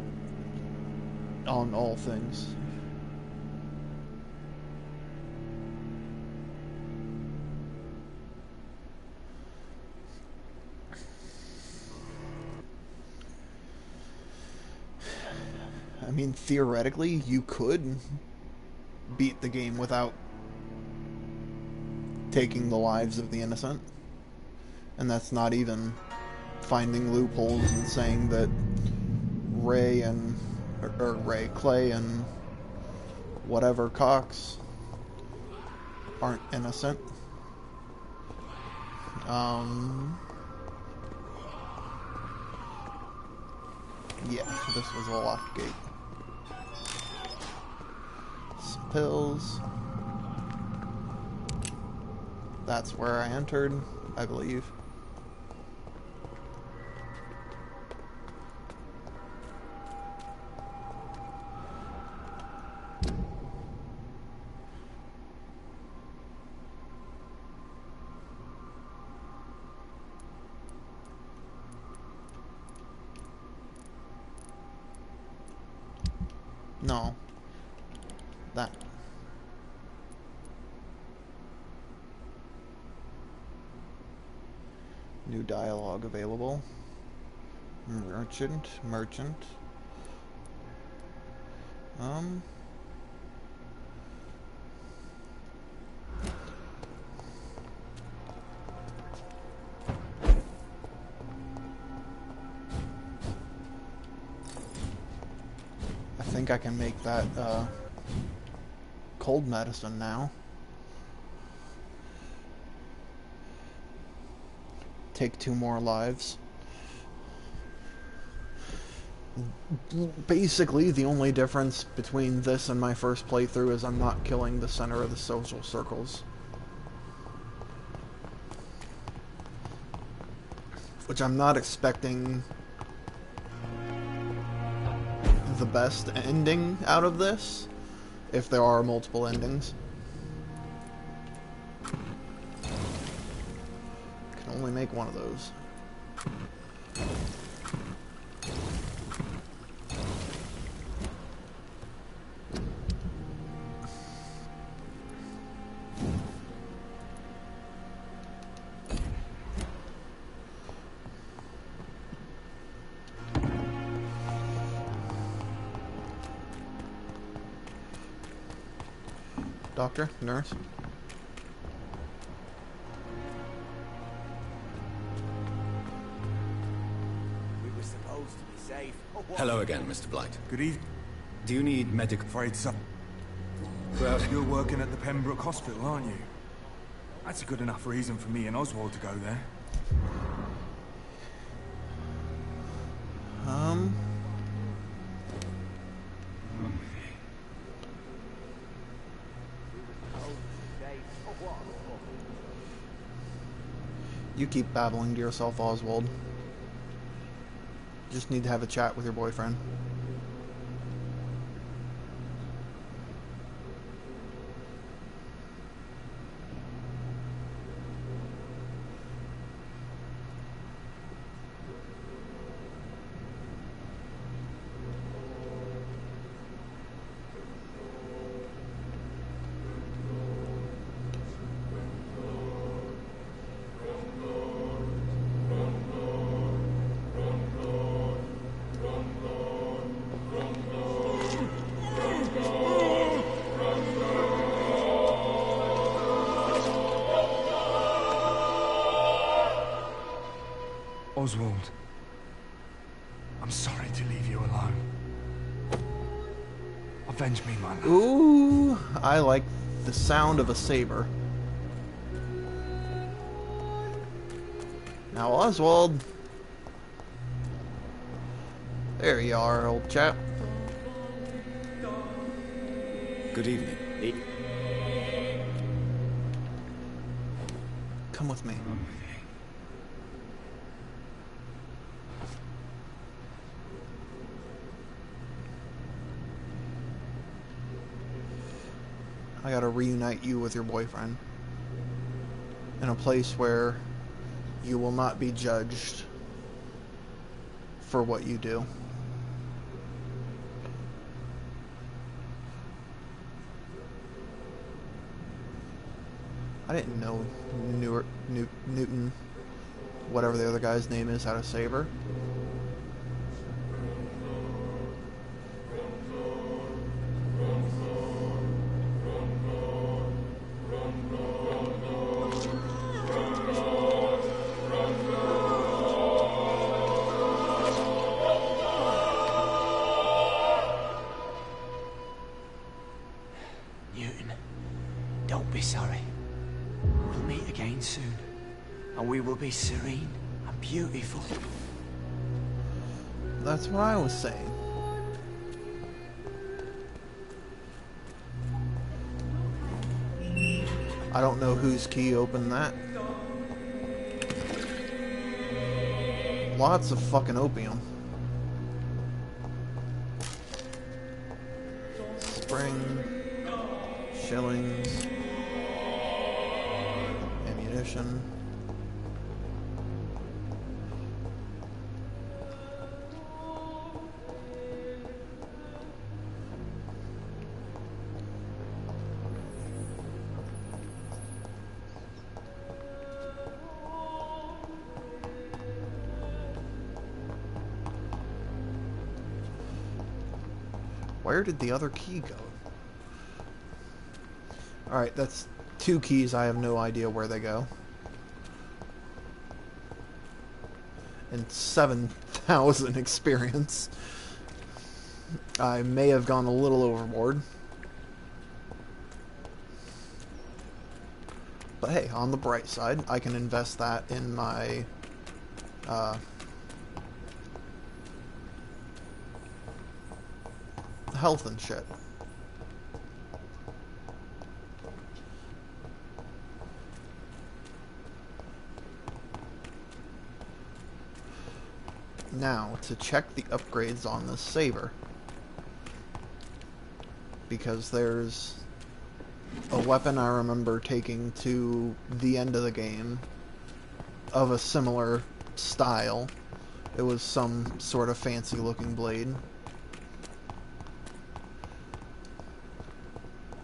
on all things. I mean, theoretically, you could beat the game without taking the lives of the innocent. And that's not even finding loopholes and saying that Ray and... or Ray, Clay and whatever Cox aren't innocent. Yeah, this was a locked gate. Some pills. That's where I entered, I believe. No. That. New dialogue available. Merchant. I think I can make that, cold medicine now. Take 2 more lives. Basically, the only difference between this and my first playthrough is I'm not killing the center of the social circles. Which I'm not expecting the best ending out of this, if there are multiple endings. Can only make one of those. Doctor? Nurse? We were supposed to be safe. Hello again, Mr. Blight. Good evening. Do you need medical... Afraid so. Well, You're working at the Pembroke Hospital, aren't you? That's a good enough reason for me and Oswald to go there. You keep babbling to yourself, Oswald. Just need to have a chat with your boyfriend. Oswald, I'm sorry to leave you alone. Avenge me, my love. Ooh, I like the sound of a saber. Now, Oswald. There you are, old chap. good evening. Come with me. I gotta reunite you with your boyfriend in a place where you will not be judged for what you do. I didn't know Newton, whatever the other guy's name is, had a saber. Newton, don't be sorry. We'll meet again soon, and we will be serene and beautiful. That's what I was saying. I don't know whose key opened that. Lots of fucking opium. Spring. Shillings. Ammunition. Where did the other key go? Alright, that's 2 keys. I have no idea where they go. And 7,000 experience. I may have gone a little overboard. But hey, on the bright side, I can invest that in my health and shit. Now, to check the upgrades on this saber, because there's a weapon I remember taking to the end of the game of a similar style. It was some sort of fancy looking blade.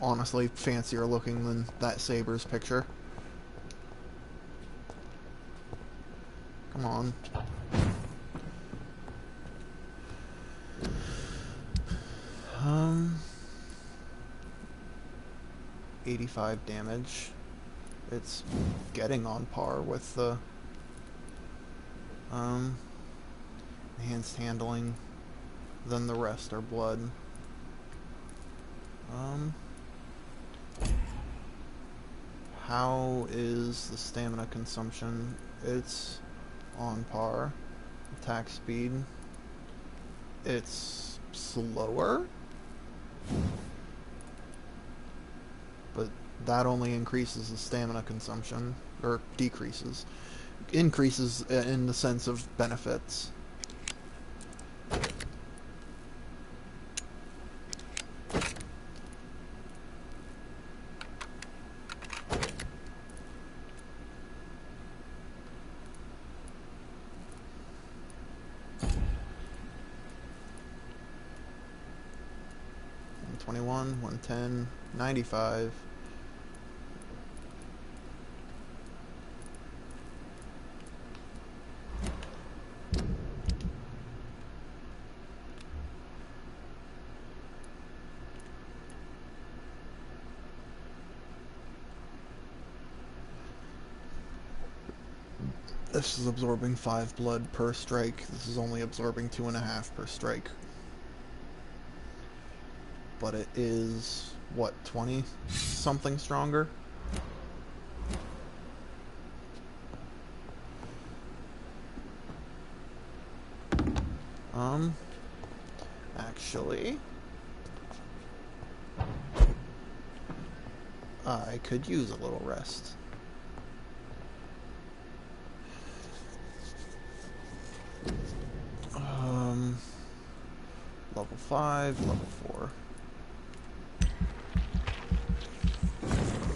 Honestly, fancier looking than that saber's picture. Come on. 85 damage. It's getting on par with the enhanced handling. Then the rest are blood. How is the stamina consumption? It's on par. Attack speed. It's slower. But that only increases the stamina consumption, or decreases. Increases in the sense of benefits. $121, $110, $95. This is absorbing 5 blood per strike. This is only absorbing 2.5 per strike. But it is, what, 20 something stronger? Actually, I could use a little rest. Level 5, level 4.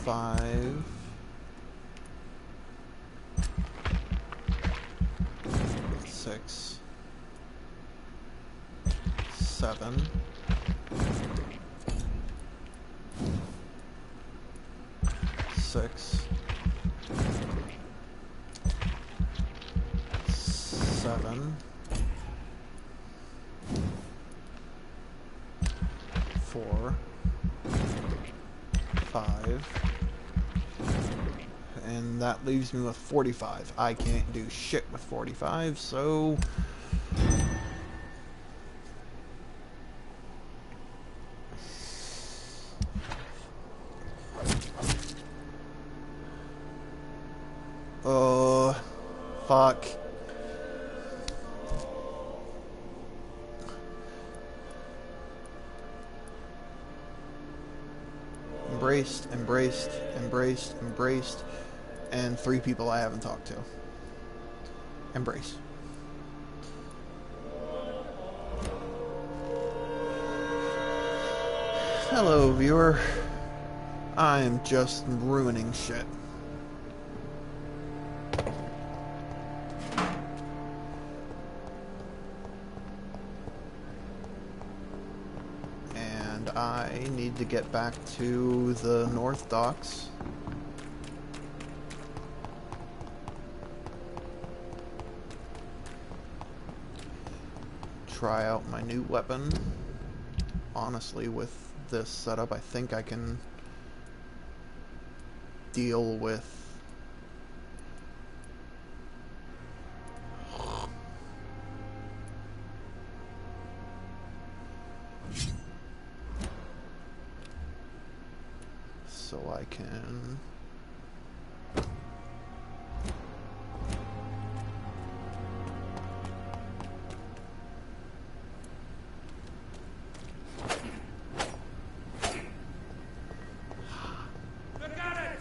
5. 6. 7. 6. 7. 4. 5. And that leaves me with 45. I can't do shit with 45, so... fuck. Embraced, embraced, embraced, embraced, and 3 people I haven't talked to. Embrace. Hello, viewer. I am just ruining shit. I need to get back to the North Docks. Try out my new weapon. Honestly, with this setup, I think I can deal with so I can Look at it!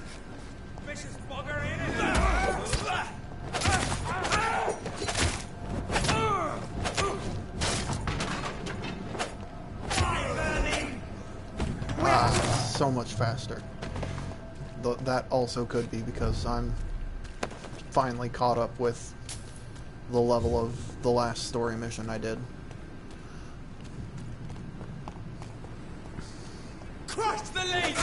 Vicious bugger, ain't it? so much faster. That also could be because I'm finally caught up with the level of the last story mission I did. Crush the lady!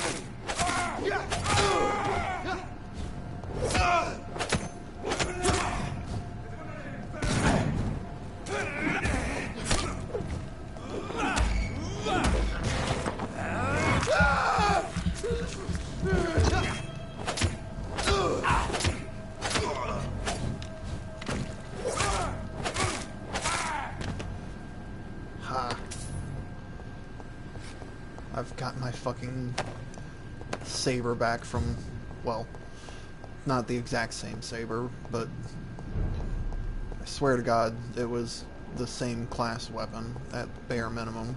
I've got my fucking saber back from, well, not the exact same saber, but I swear to God, it was the same class weapon at bare minimum.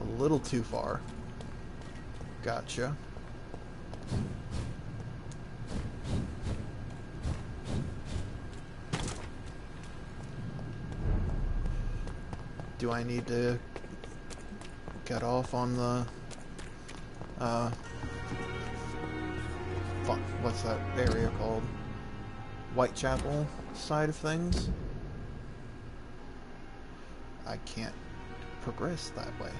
A little too far. Gotcha. Do I need to get off on the, fuck, what's that area called? Whitechapel side of things? I can't progress that way.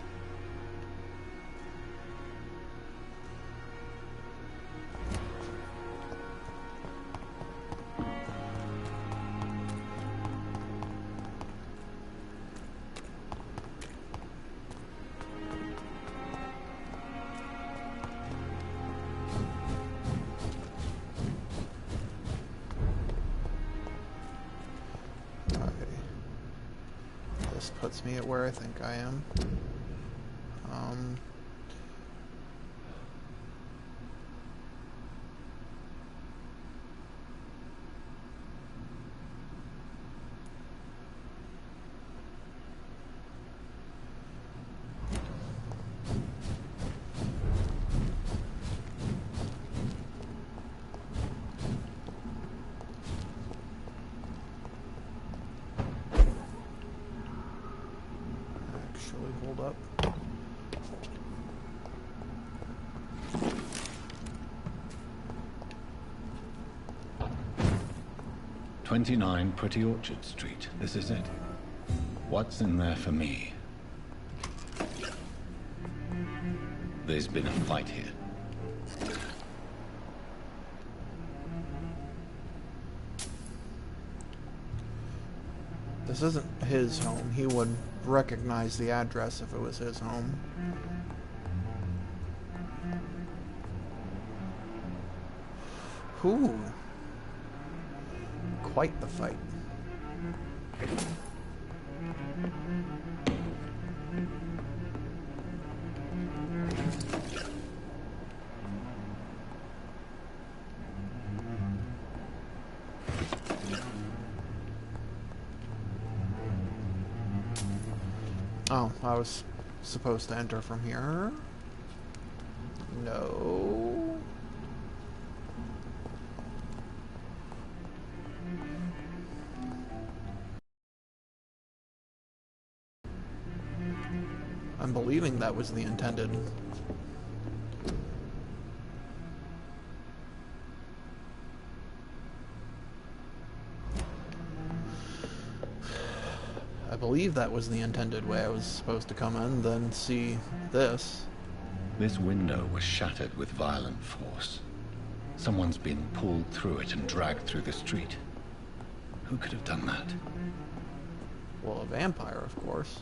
Puts me at where I think I am. Hold up. "29 Pretty Orchard Street. This is it. What's in there for me?" There's been a fight here. This isn't his home. He would recognize the address if it was his home. Ooh. Quite the fight. Oh, I was supposed to enter from here. No. I'm believing that was the intended. I believe that was the intended way I was supposed to come in, then see this. This window was shattered with violent force. Someone's been pulled through it and dragged through the street. Who could have done that? Well, a vampire, of course.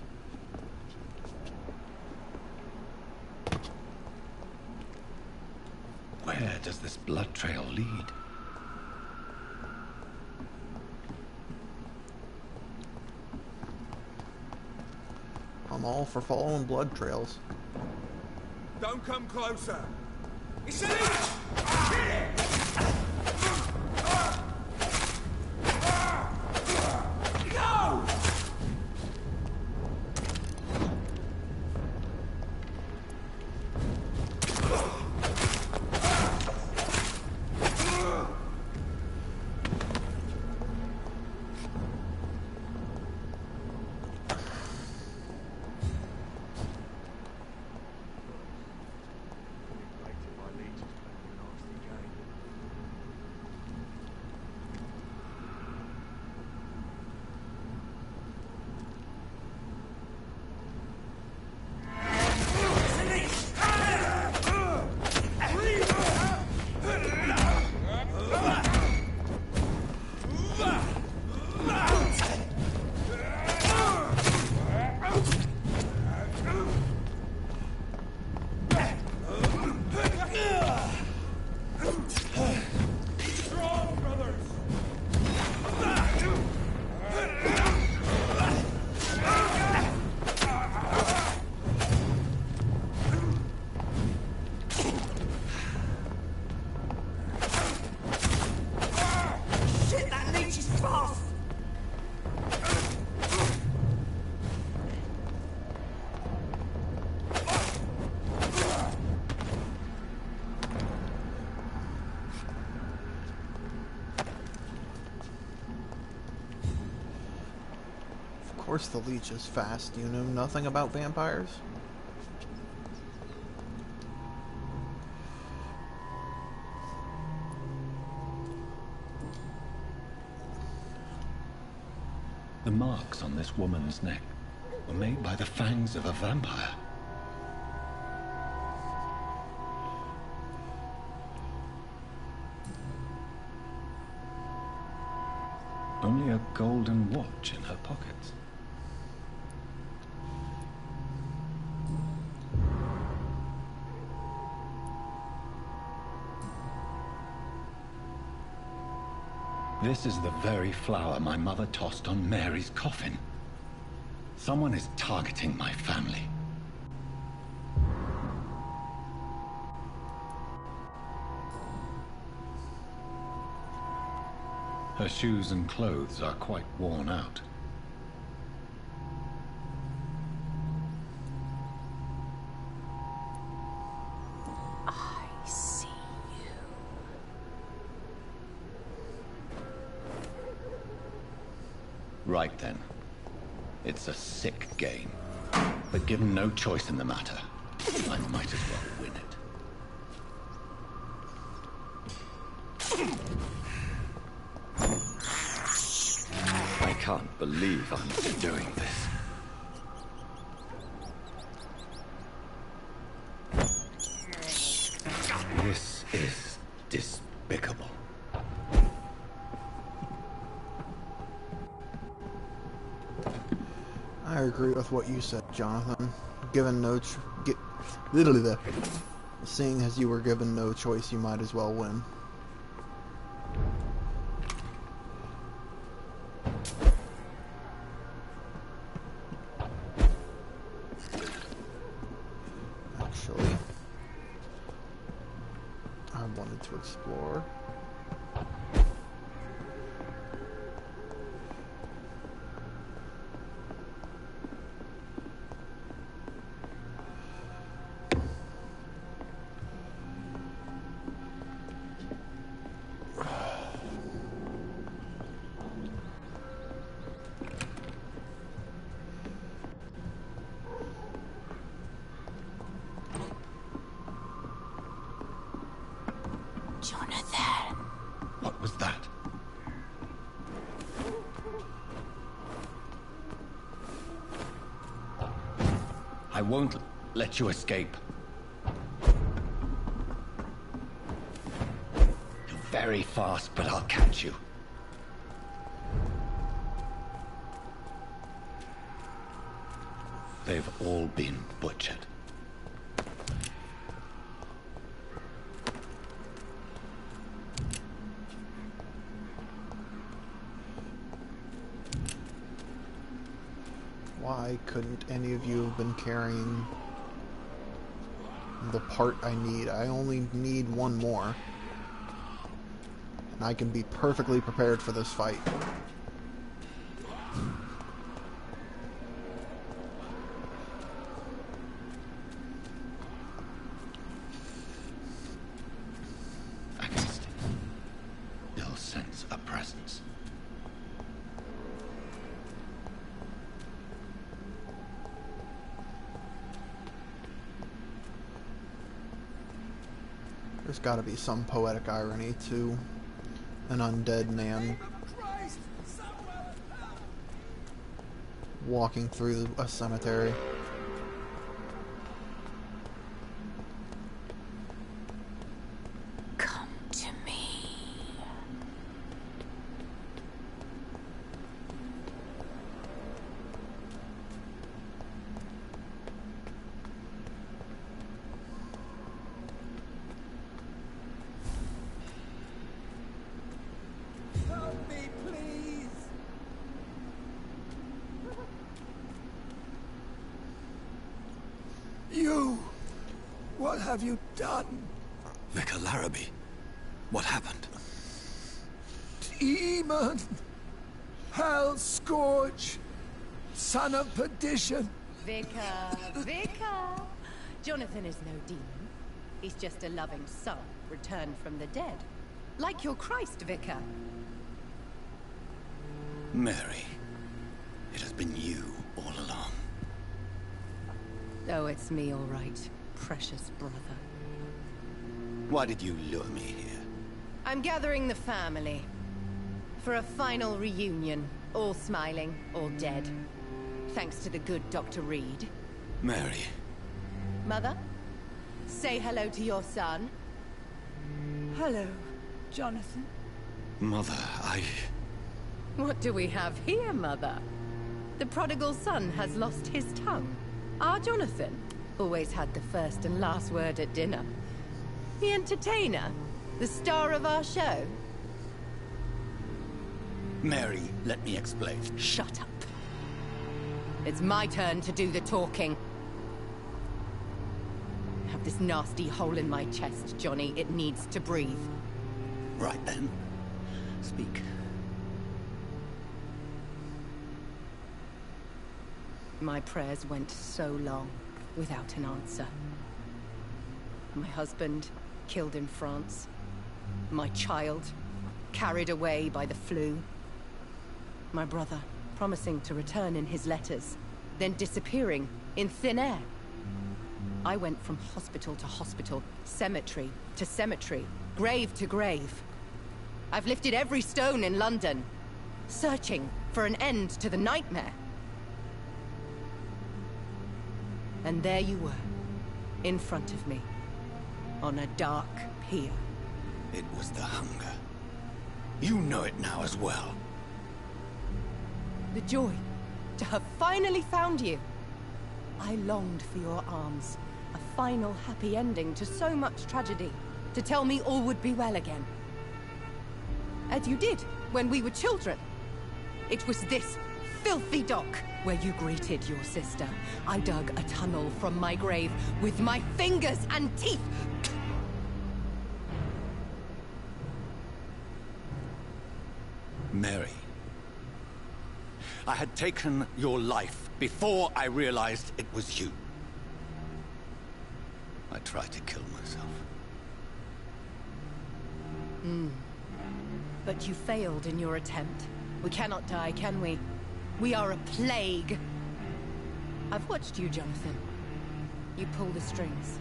Where does this blood trail lead? I'm all for following blood trails. Don't come closer. It's an No! course the leech is fast. You know nothing about vampires? The marks on this woman's neck were made by the fangs of a vampire. Only a golden watch in her pockets. This is the very flower my mother tossed on Mary's coffin. Someone is targeting my family. Her shoes and clothes are quite worn out. I see you. Right then. It's a sick game. But given no choice in the matter, I might as well win it. I can't believe I'm doing this. This is despicable. I agree with what you said, Jonathan. Given no seeing as you were given no choice, you might as well win. Actually, I wanted to explore. Jonathan. What was that? I won't let you escape. You're very fast, but I'll catch you. They've all been butchered. Why couldn't any of you have been carrying the part I need? I only need one more. And I can be perfectly prepared for this fight. I can still sense a presence. There's gotta be some poetic irony to an undead man walking through a cemetery. Come to me. Help me, please! You! What have you done? Vicar Larrabee, what happened? Demon! Hell Scourge! Son of perdition! Vicar! Jonathan is no demon. He's just a loving son, returned from the dead. Like your Christ, Vicar. Mary, It has been you all along. Oh, it's me, all right. Precious brother. Why did you lure me here? I'm gathering the family. For a final reunion. All smiling, all dead. Thanks to the good Dr. Reed. Mary. Mother? Say hello to your son. Hello, Jonathan. Mother, What do we have here, Mother? The prodigal son has lost his tongue. Our Jonathan always had the first and last word at dinner. The entertainer, the star of our show. Mary, let me explain. Shut up. It's my turn to do the talking. I have this nasty hole in my chest, Johnny. It needs to breathe. Right then. Speak. My prayers went so long without an answer. My husband killed in France. My child carried away by the flu. My brother promising to return in his letters, then disappearing in thin air. I went from hospital to hospital, cemetery to cemetery, grave to grave. I've lifted every stone in London, searching for an end to the nightmare. And there you were, in front of me, on a dark pier. It was the hunger. You know it now as well. The joy to have finally found you. I longed for your arms, a final happy ending to so much tragedy, to tell me all would be well again. As you did when we were children. It was this filthy dock where you greeted your sister. I dug a tunnel from my grave with my fingers and teeth. Mary. I had taken your life before I realized it was you. I tried to kill myself. But you failed in your attempt. We cannot die, can we? We are a plague. I've watched you, Jonathan. You pull the strings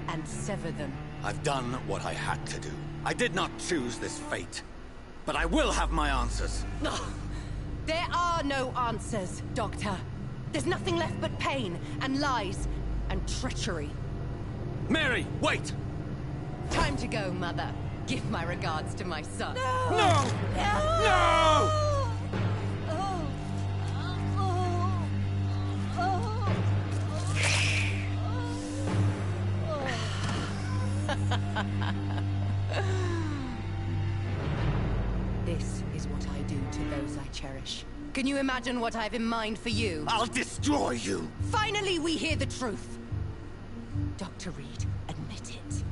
and sever them. I've done what I had to do. I did not choose this fate. But I will have my answers. Ugh. There are no answers, Doctor. There's nothing left but pain and lies and treachery. Mary, wait! Time to go, Mother. Give my regards to my son. No! No! No! This is what I do to those I cherish. Can you imagine what I've in mind for you? I'll destroy you! Finally, we hear the truth. Dr. Reed, admit it.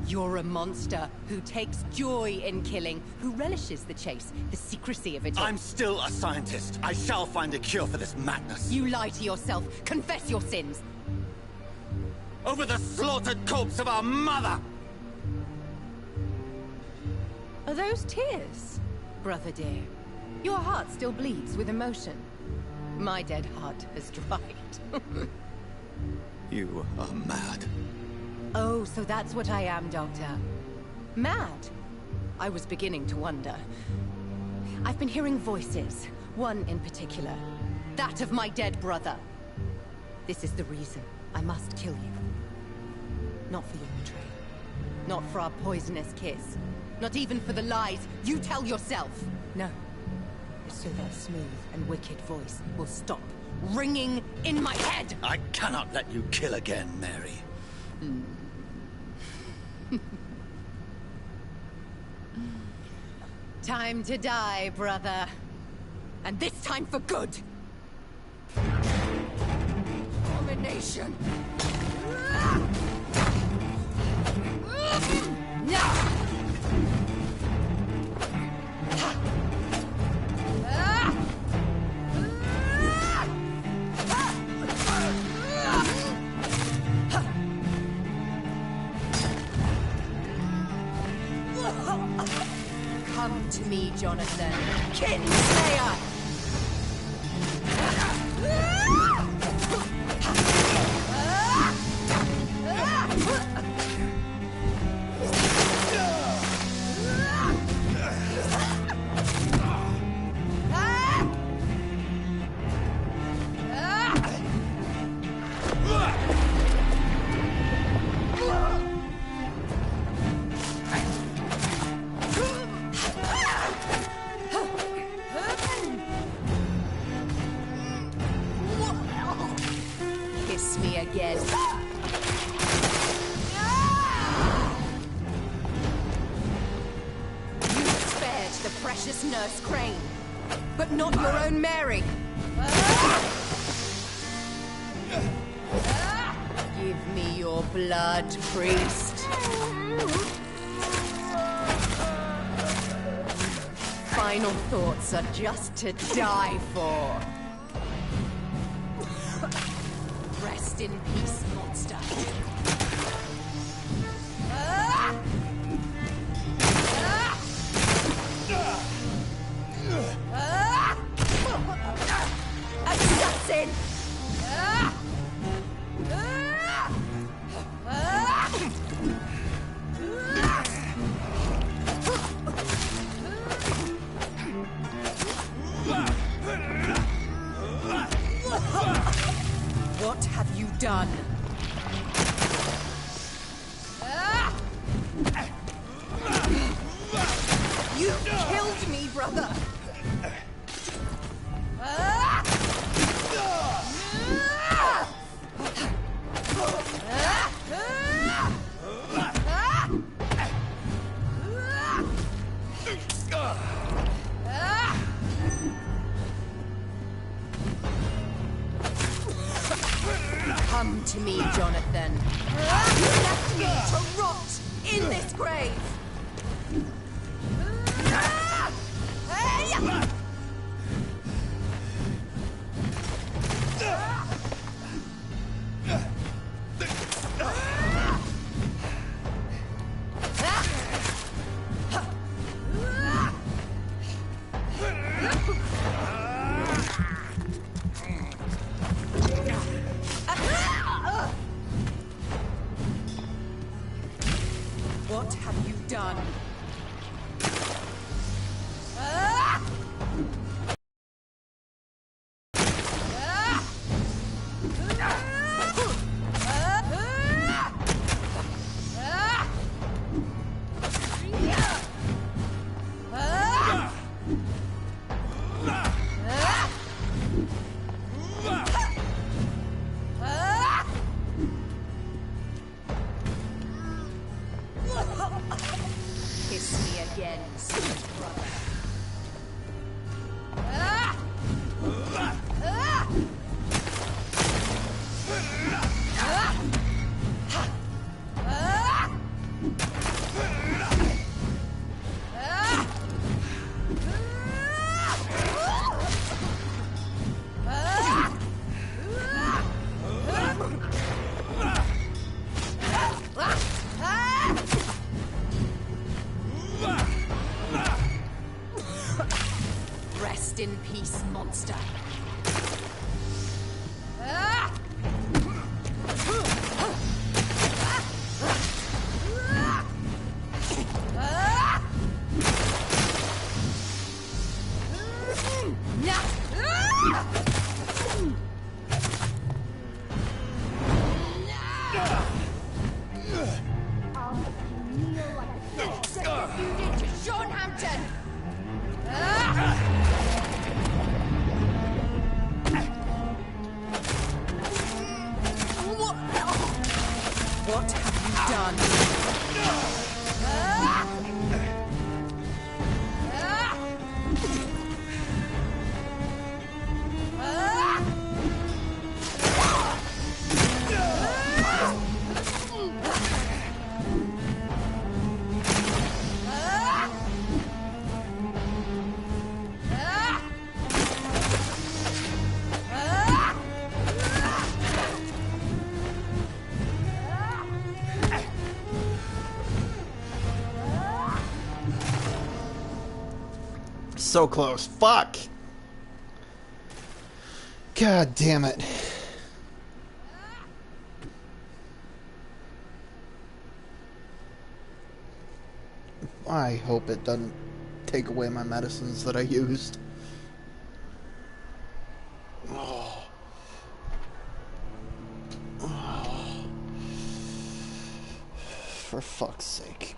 You're a monster who takes joy in killing, who relishes the chase, the secrecy of it all. I'm still a scientist. I shall find a cure for this madness. You lie to yourself. Confess your sins. Over the slaughtered corpse of our mother! Are those tears, brother dear? Your heart still bleeds with emotion. My dead heart has dried. You are mad. Oh, so that's what I am, Doctor. Mad? I was beginning to wonder. I've been hearing voices, one in particular. That of my dead brother. This is the reason I must kill you. Not for your betrayal. Not for our poisonous kiss. Not even for the lies you tell yourself. No. So that smooth and wicked voice will stop ringing in my head! I cannot let you kill again, Mary. Time to die, brother. And this time for good! Abomination! No! Come to me, Jonathan. Kinslayer! Kiss me again. You spared the precious Nurse Crane, but not your own Mary. Give me your blood, priest. Final thoughts are just to die for. Rest in peace, monster. Assassin! What have you done? You killed me, brother! Come to me, Jonathan. You left me to rot in this grave. What have you done? Kiss me again, sweet brother. Rest in peace, monster. You did to Sean Hampton! What have you done? So close. Fuck! God damn it. I hope it doesn't take away my medicines that I used. Oh. Oh. For fuck's sake.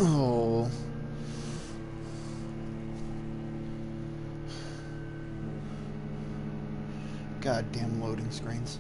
Oh. Goddamn loading screens.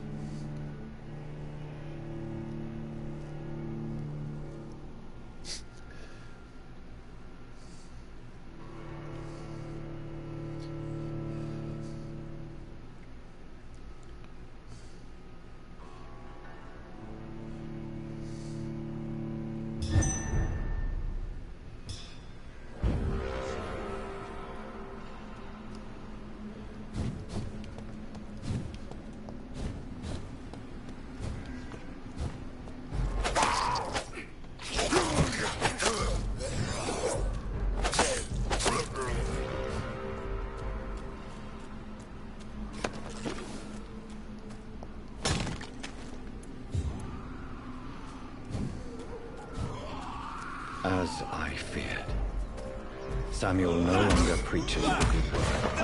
As I feared, Samuel no longer preaches the good word.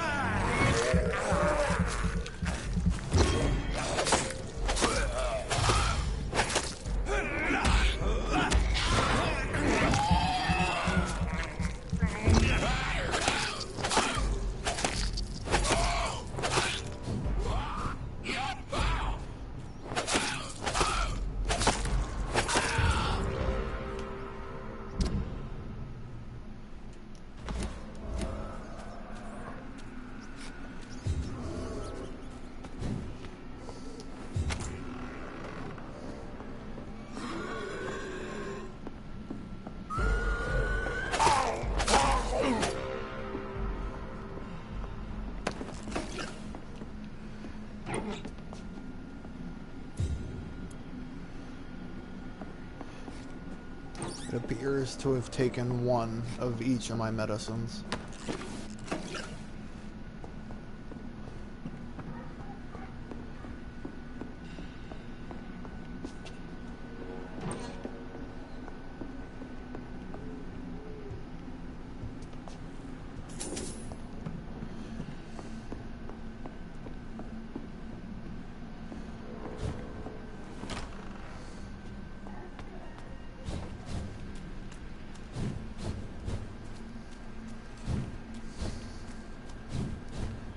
It appears to have taken one of each of my medicines.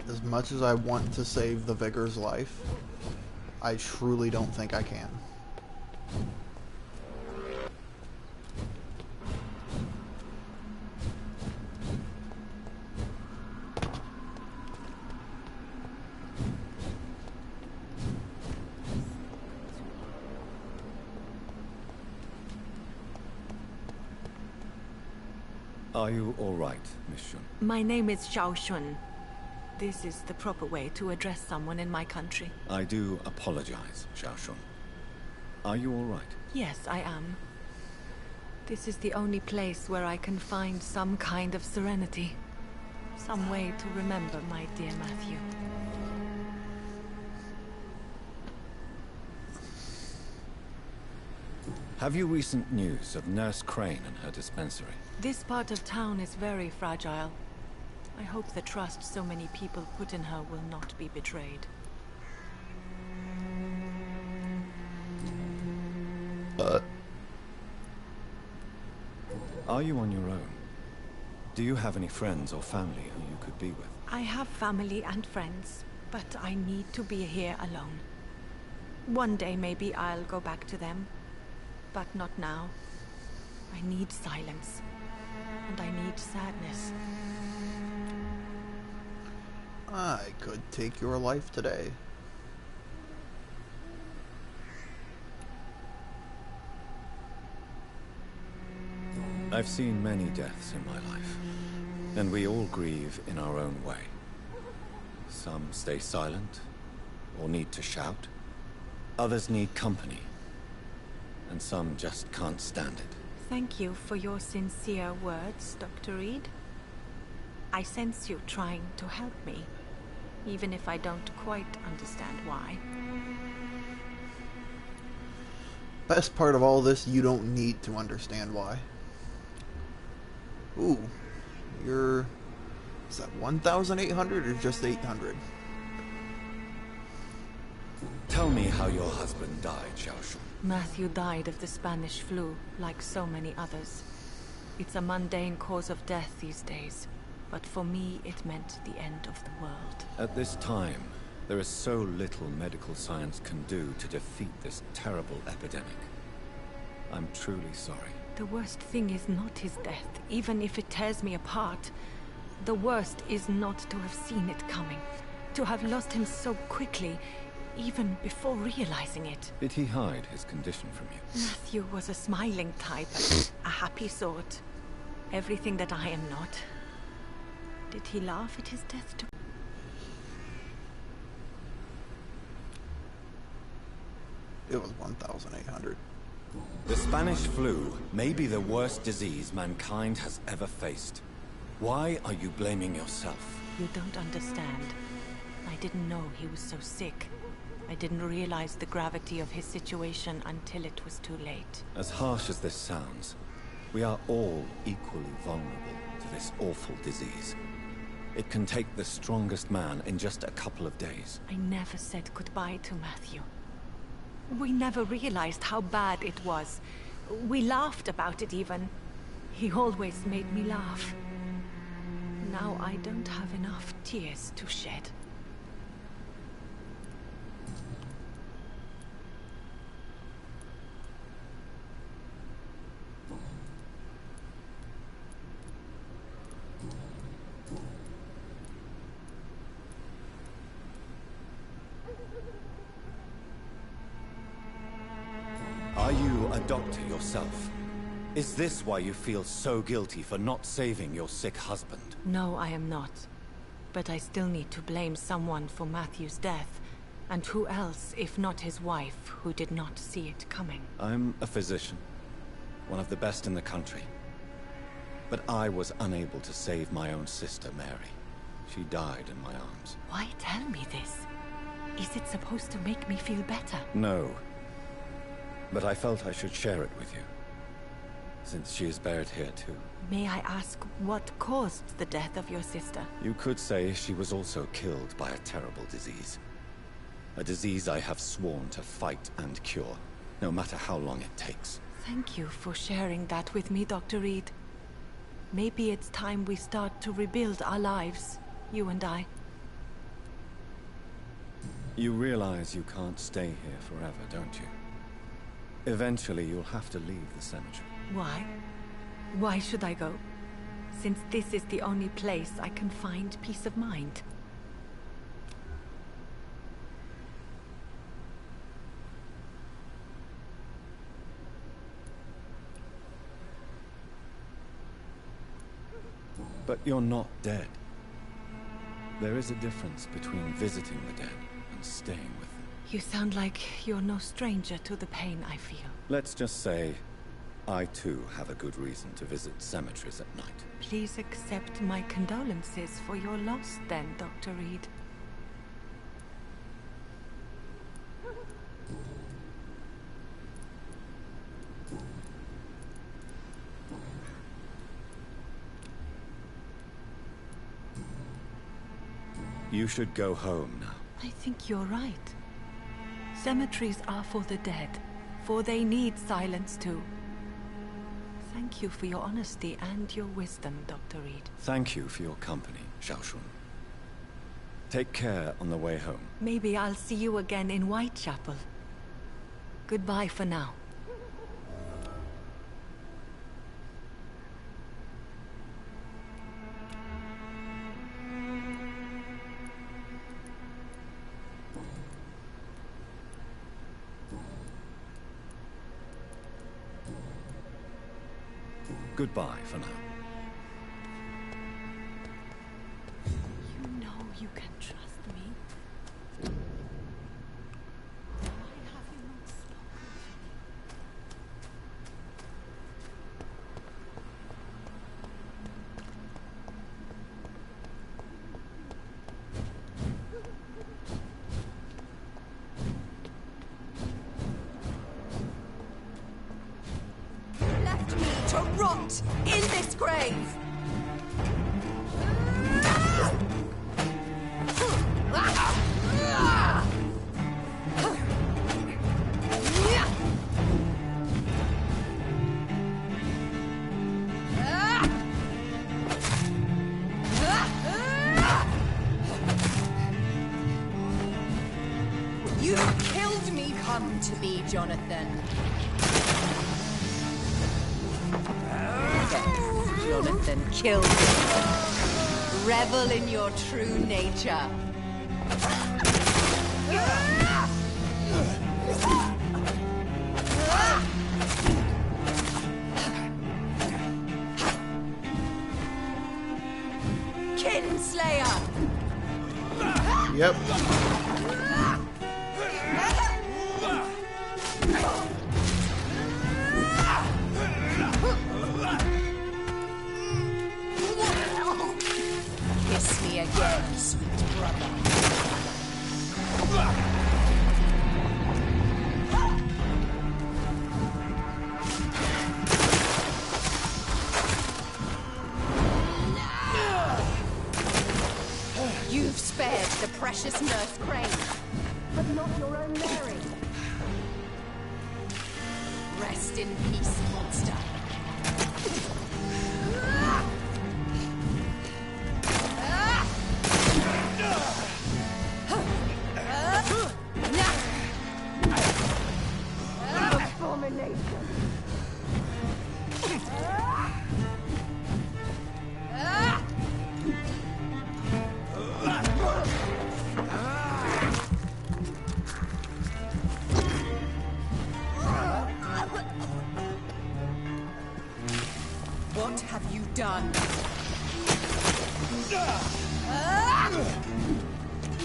As much as I want to save the Vigor's life, I truly don't think I can. Are you all right, Miss Shun? My name is Xiao Shun. This is the proper way to address someone in my country. I do apologize, Xiao Shun. Are you all right? Yes, I am. This is the only place where I can find some kind of serenity. Some way to remember my dear Matthew. Have you recent news of Nurse Crane and her dispensary? This part of town is very fragile. I hope the trust so many people put in her will not be betrayed. Are you on your own? Do you have any friends or family who you could be with? I have family and friends, but I need to be here alone. One day maybe I'll go back to them, but not now. I need silence, and I need sadness. I could take your life today. I've seen many deaths in my life, and we all grieve in our own way. Some stay silent, or need to shout. Others need company, and some just can't stand it. Thank you for your sincere words, Dr. Reed. I sense you trying to help me, even if I don't quite understand why. Best part of all this, you don't need to understand why. Ooh, you're... is that 1,800 or just 800? Tell me how your husband died, Xiao Shun. Matthew died of the Spanish flu, like so many others. It's a mundane cause of death these days, but for me it meant the end of the world. At this time, There is so little medical science can do to defeat this terrible epidemic. I'm truly sorry. The worst thing is not his death, even if it tears me apart. The worst is not to have seen it coming. To have lost him so quickly, even before realizing it. Did he hide his condition from you? Matthew was a smiling type, a happy sort. Everything that I am not. Did he laugh at his death too? It was 1,800. The Spanish flu may be the worst disease mankind has ever faced. Why are you blaming yourself? You don't understand. I didn't know he was so sick. I didn't realize the gravity of his situation until it was too late. As harsh as this sounds, we are all equally vulnerable to this awful disease. It can take the strongest man in just a couple of days. I never said goodbye to Matthew. We never realized how bad it was. We laughed about it even. He always made me laugh. Now I don't have enough tears to shed. Are you a doctor yourself? Is this why you feel so guilty for not saving your sick husband? No, I am not. But I still need to blame someone for Matthew's death. And who else, if not his wife, who did not see it coming? I'm a physician, one of the best in the country. But I was unable to save my own sister, Mary. She died in my arms. Why tell me this? Is it supposed to make me feel better? No. But I felt I should share it with you, since she is buried here too. May I ask what caused the death of your sister? You could say she was also killed by a terrible disease. A disease I have sworn to fight and cure, no matter how long it takes. Thank you for sharing that with me, Dr. Reed. Maybe it's time we start to rebuild our lives, you and I. You realize you can't stay here forever, don't you? Eventually, you'll have to leave the cemetery. Why? Why should I go? Since this is the only place I can find peace of mind. But you're not dead. There is a difference between visiting the dead and staying with them. You sound like you're no stranger to the pain I feel. Let's just say, I too have a good reason to visit cemeteries at night. Please accept my condolences for your loss then, Dr. Reed. You should go home now. I think you're right. Cemeteries are for the dead, for they need silence too. Thank you for your honesty and your wisdom, Dr. Reed. Thank you for your company, Xiaoshun. Take care on the way home. Maybe I'll see you again in Whitechapel. Goodbye for now. Goodbye for now. You know you can trust me. Why have you not spoken to me? Left me to rot in this grave! You killed me. Come to me, Jonathan. Yes, Jonathan killed me. Revel in your true nature. Kinslayer! Yep. Kiss me again, sweet brother. You've spared the precious Nurse Crane, but not your own Mary. Rest in peace, monster. Abomination. What have you done?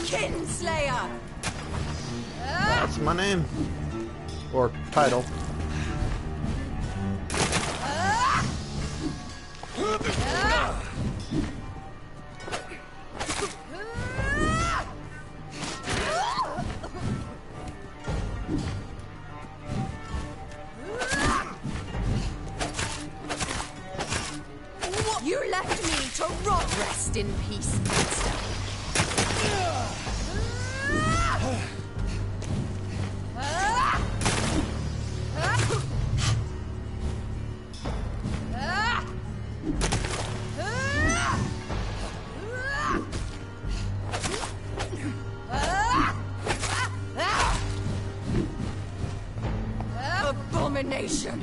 Kinslayer! That's my name. Or title. You left me to rot. Rest in peace, monster. Abomination.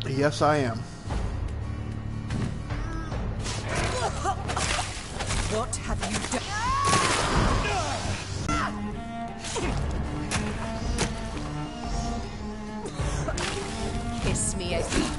Yes, I am. What have you done? Kiss me again.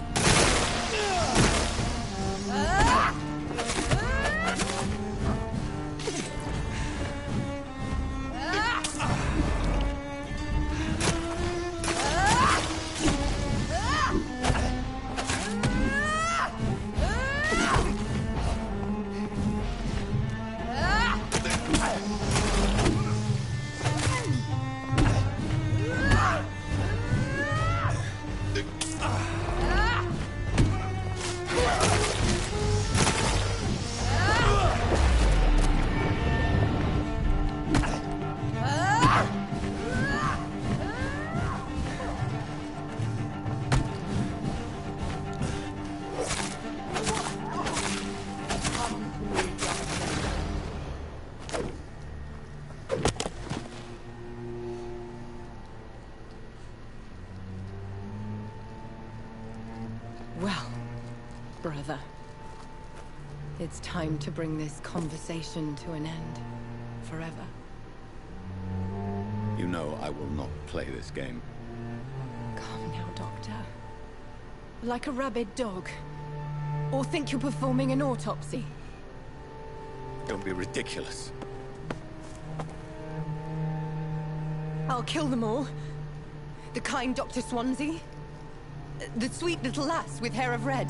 Well, brother, it's time to bring this conversation to an end. Forever. You know I will not play this game. Calm now, Doctor. Like a rabid dog. Or think you're performing an autopsy. Don't be ridiculous. I'll kill them all. The kind Dr. Swansea. The sweet little lass with hair of red.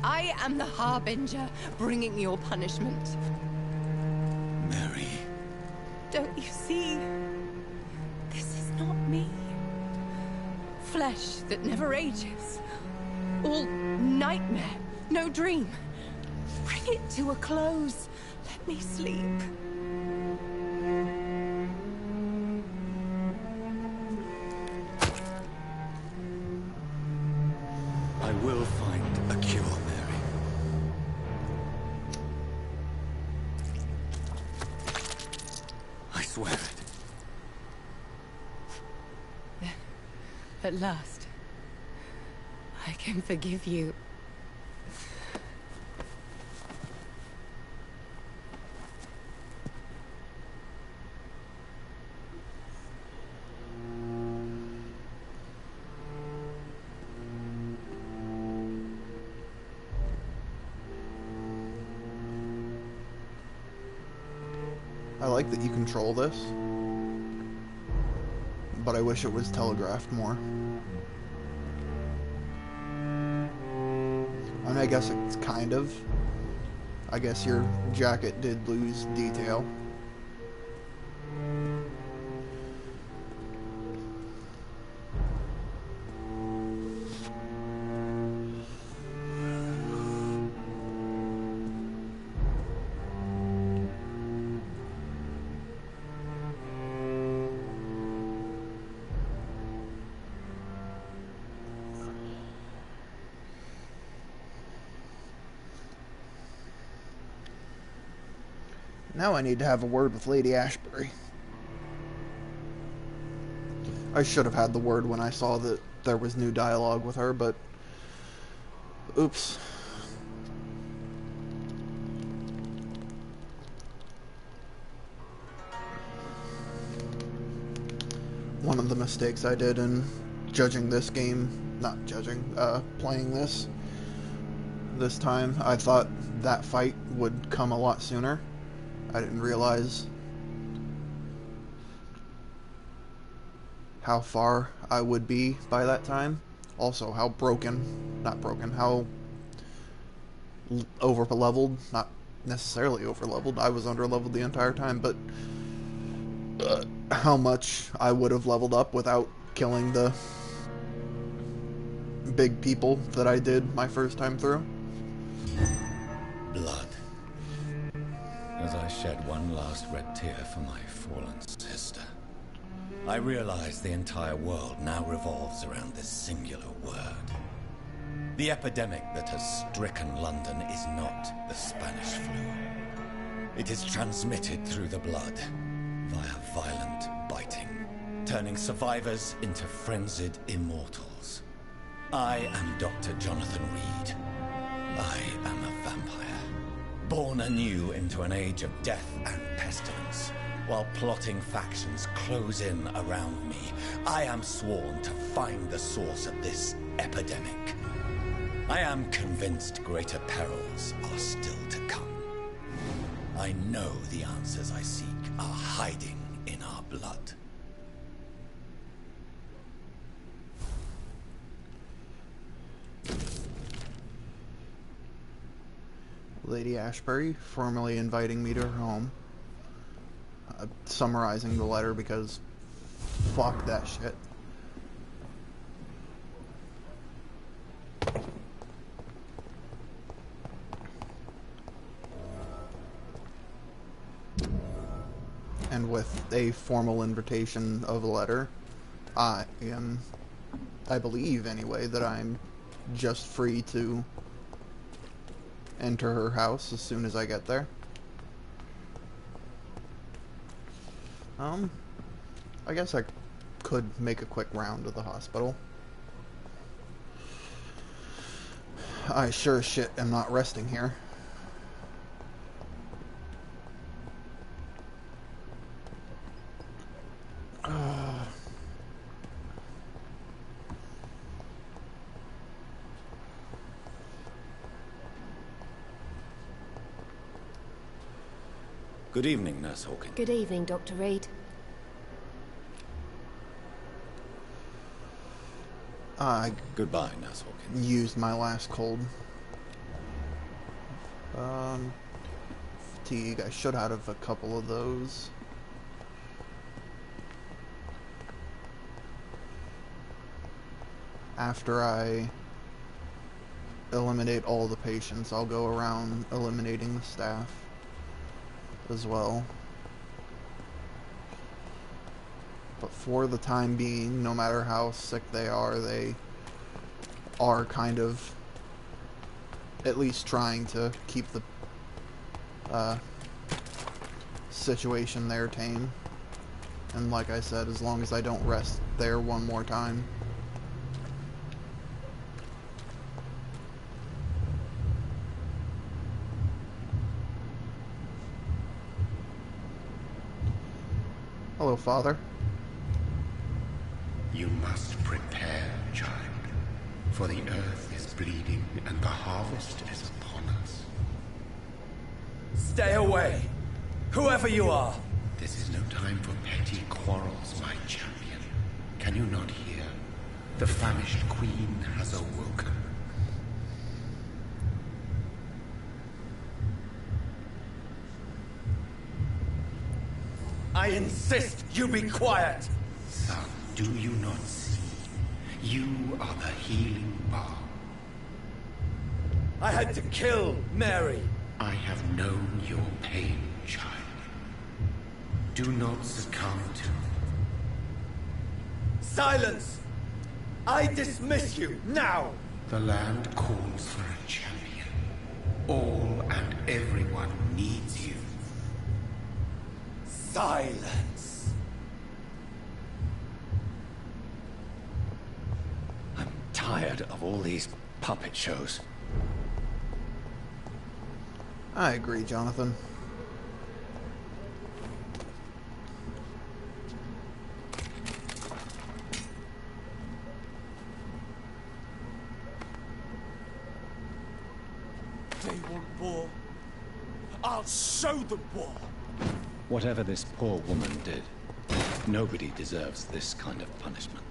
I am the Harbinger, bringing your punishment. Mary. Don't you see? This is not me. Flesh that never ages. All nightmare, no dream. Bring it to a close. Let me sleep. I will find a cure, Mary. I swear it. At last, I can forgive you. I like that you control this, but I wish it was telegraphed more. I mean, I guess it's kind of. I guess your jacket did lose detail. Now I need to have a word with Lady Ashbury. I should have had the word when I saw that there was new dialogue with her, but... oops. One of the mistakes I did in judging this game, not judging, playing this time, I thought that fight would come a lot sooner. I didn't realize how far I would be by that time. Also, how how over-leveled, not necessarily over-leveled, I was under-leveled the entire time, but how much I would have leveled up without killing the big people that I did my first time through. Blood. As I shed one last red tear for my fallen sister, I realize the entire world now revolves around this singular word. The epidemic that has stricken London is not the Spanish flu. It is transmitted through the blood, via violent biting, turning survivors into frenzied immortals. I am Dr. Jonathan Reed. I am a vampire. Born anew into an age of death and pestilence, while plotting factions close in around me, I am sworn to find the source of this epidemic. I am convinced greater perils are still to come. I know the answers I seek are hiding in our blood. Lady Ashbury formally inviting me to her home. Summarizing the letter because fuck that shit. And with a formal invitation of a letter, I believe anyway, that I'm just free to enter her house as soon as I get there. I guess I could make a quick round of the hospital. I sure as shit am not resting here. Good evening, Nurse Hawkins. Good evening, Dr. Reed. Goodbye, Nurse Hawkins. Used my last cold. Fatigue. I should have a couple of those. After I eliminate all the patients, I'll go around eliminating the staff as well. But for the time being, no matter how sick they are kind of at least trying to keep the situation there tame. And like I said, as long as I don't rest there one more time, Hello, Father. You must prepare, child, for the earth is bleeding and the harvest is upon us. Stay away, whoever you are. This is no time for petty quarrels, my champion. Can you not hear? The famished queen has awoken. I insist you be quiet! Son, do you not see? You are the healing balm. I had to kill Mary. I have known your pain, child. Do not succumb to... Silence! I dismiss you, now! The land calls for a champion. All and everyone needs you. Silence! I'm tired of all these puppet shows. I agree, Jonathan. They want war. I'll show them war. Whatever this poor woman did, nobody deserves this kind of punishment.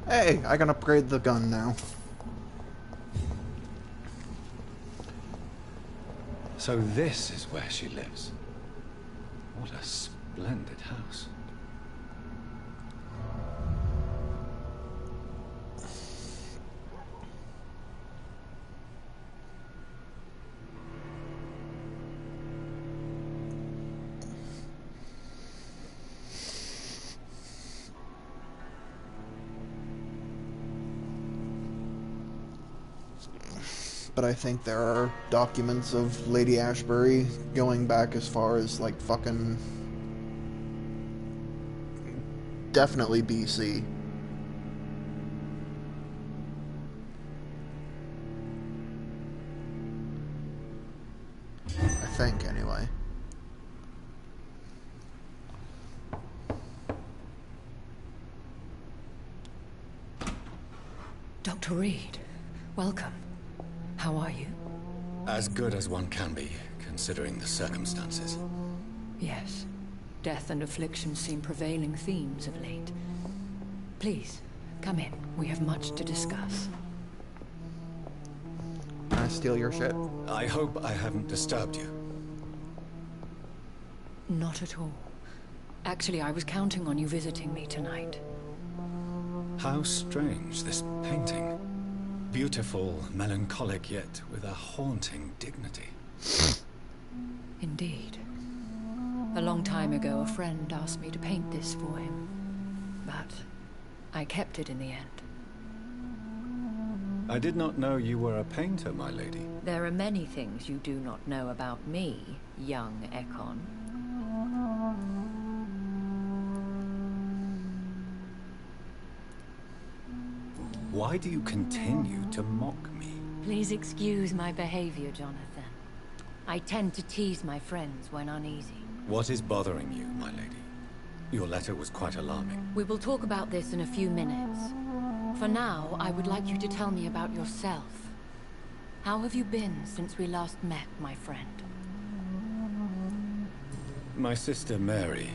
Hey, I can upgrade the gun now. So this is where she lives. What a splendid house. But I think there are documents of Lady Ashbury going back as far as, like, fucking... definitely BC. I think, anyway. Dr. Reed, welcome. How are you? As good as one can be, considering the circumstances. Yes. Death and affliction seem prevailing themes of late. Please, come in. We have much to discuss. Can I steal your shit? I hope I haven't disturbed you. Not at all. Actually, I was counting on you visiting me tonight. How strange, this painting. Beautiful, melancholic, yet with a haunting dignity. Indeed. A long time ago, a friend asked me to paint this for him. But I kept it in the end. I did not know you were a painter, my lady. There are many things you do not know about me, young Ekon. Why do you continue to mock me? Please excuse my behavior, Jonathan. I tend to tease my friends when uneasy. What is bothering you, my lady? Your letter was quite alarming. We will talk about this in a few minutes. For now, I would like you to tell me about yourself. How have you been since we last met, my friend? My sister Mary.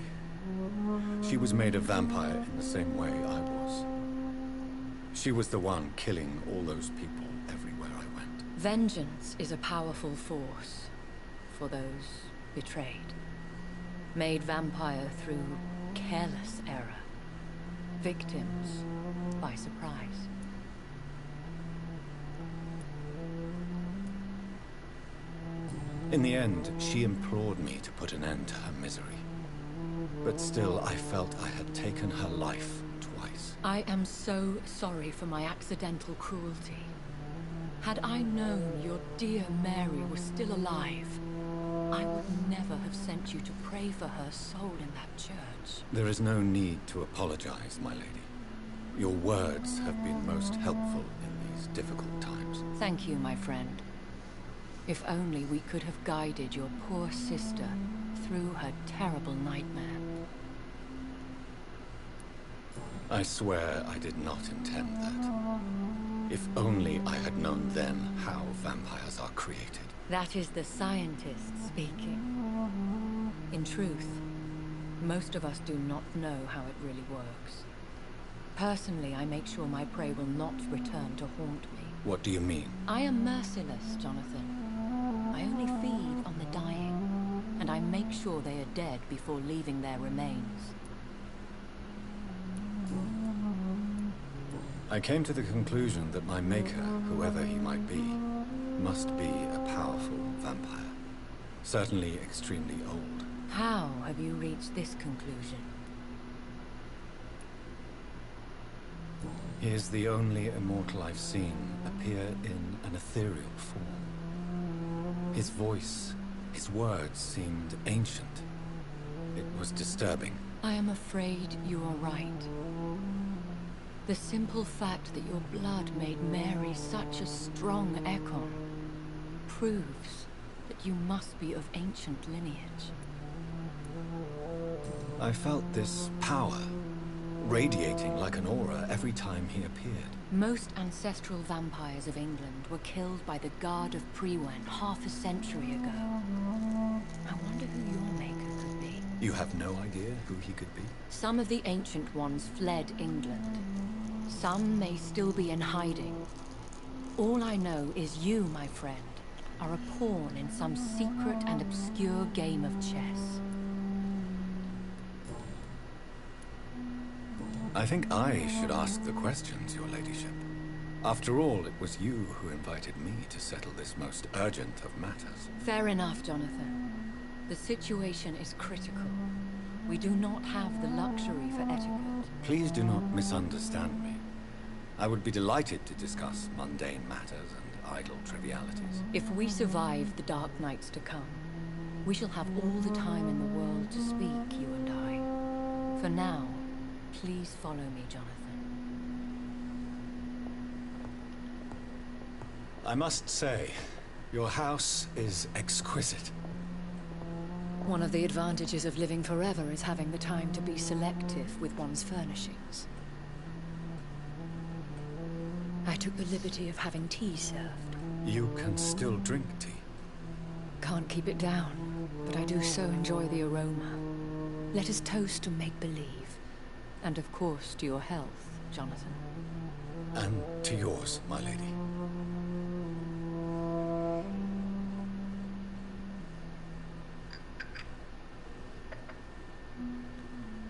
She was made a vampire in the same way I was. She was the one killing all those people everywhere I went. Vengeance is a powerful force for those betrayed. Made vampire through careless error. Victims by surprise. In the end, she implored me to put an end to her misery. But still, I felt I had taken her life twice. I am so sorry for my accidental cruelty. Had I known your dear Mary was still alive, I would never have sent you to pray for her soul in that church. There is no need to apologize, my lady. Your words have been most helpful in these difficult times. Thank you, my friend. If only we could have guided your poor sister through her terrible nightmare. I swear I did not intend that. If only I had known then how vampires are created. That is the scientist speaking. In truth, most of us do not know how it really works. Personally, I make sure my prey will not return to haunt me. What do you mean? I am merciless, Jonathan. I only feed on the dying, and I make sure they are dead before leaving their remains. I came to the conclusion that my maker, whoever he might be, must be a powerful vampire. Certainly extremely old. How have you reached this conclusion? He is the only immortal I've seen appear in an ethereal form. His voice, his words seemed ancient. It was disturbing. I am afraid you are right. The simple fact that your blood made Mary such a strong Ekon proves that you must be of ancient lineage. I felt this power radiating like an aura every time he appeared. Most ancestral vampires of England were killed by the Guard of Prewen half a century ago. I wonder who your maker could be. You have no idea who he could be? Some of the ancient ones fled England. Some may still be in hiding. All I know is you, my friend, are a pawn in some secret and obscure game of chess. I think I should ask the questions, your ladyship. After all, it was you who invited me to settle this most urgent of matters. Fair enough, Jonathan. The situation is critical. We do not have the luxury for etiquette. Please do not misunderstand me. I would be delighted to discuss mundane matters and idle trivialities. If we survive the dark nights to come, we shall have all the time in the world to speak, you and I. For now, please follow me, Jonathan. I must say, your house is exquisite. One of the advantages of living forever is having the time to be selective with one's furnishings. I took the liberty of having tea served. You can still drink tea? Can't keep it down, but I do so enjoy the aroma. Let us toast to make-believe. And of course, to your health, Jonathan. And to yours, my lady.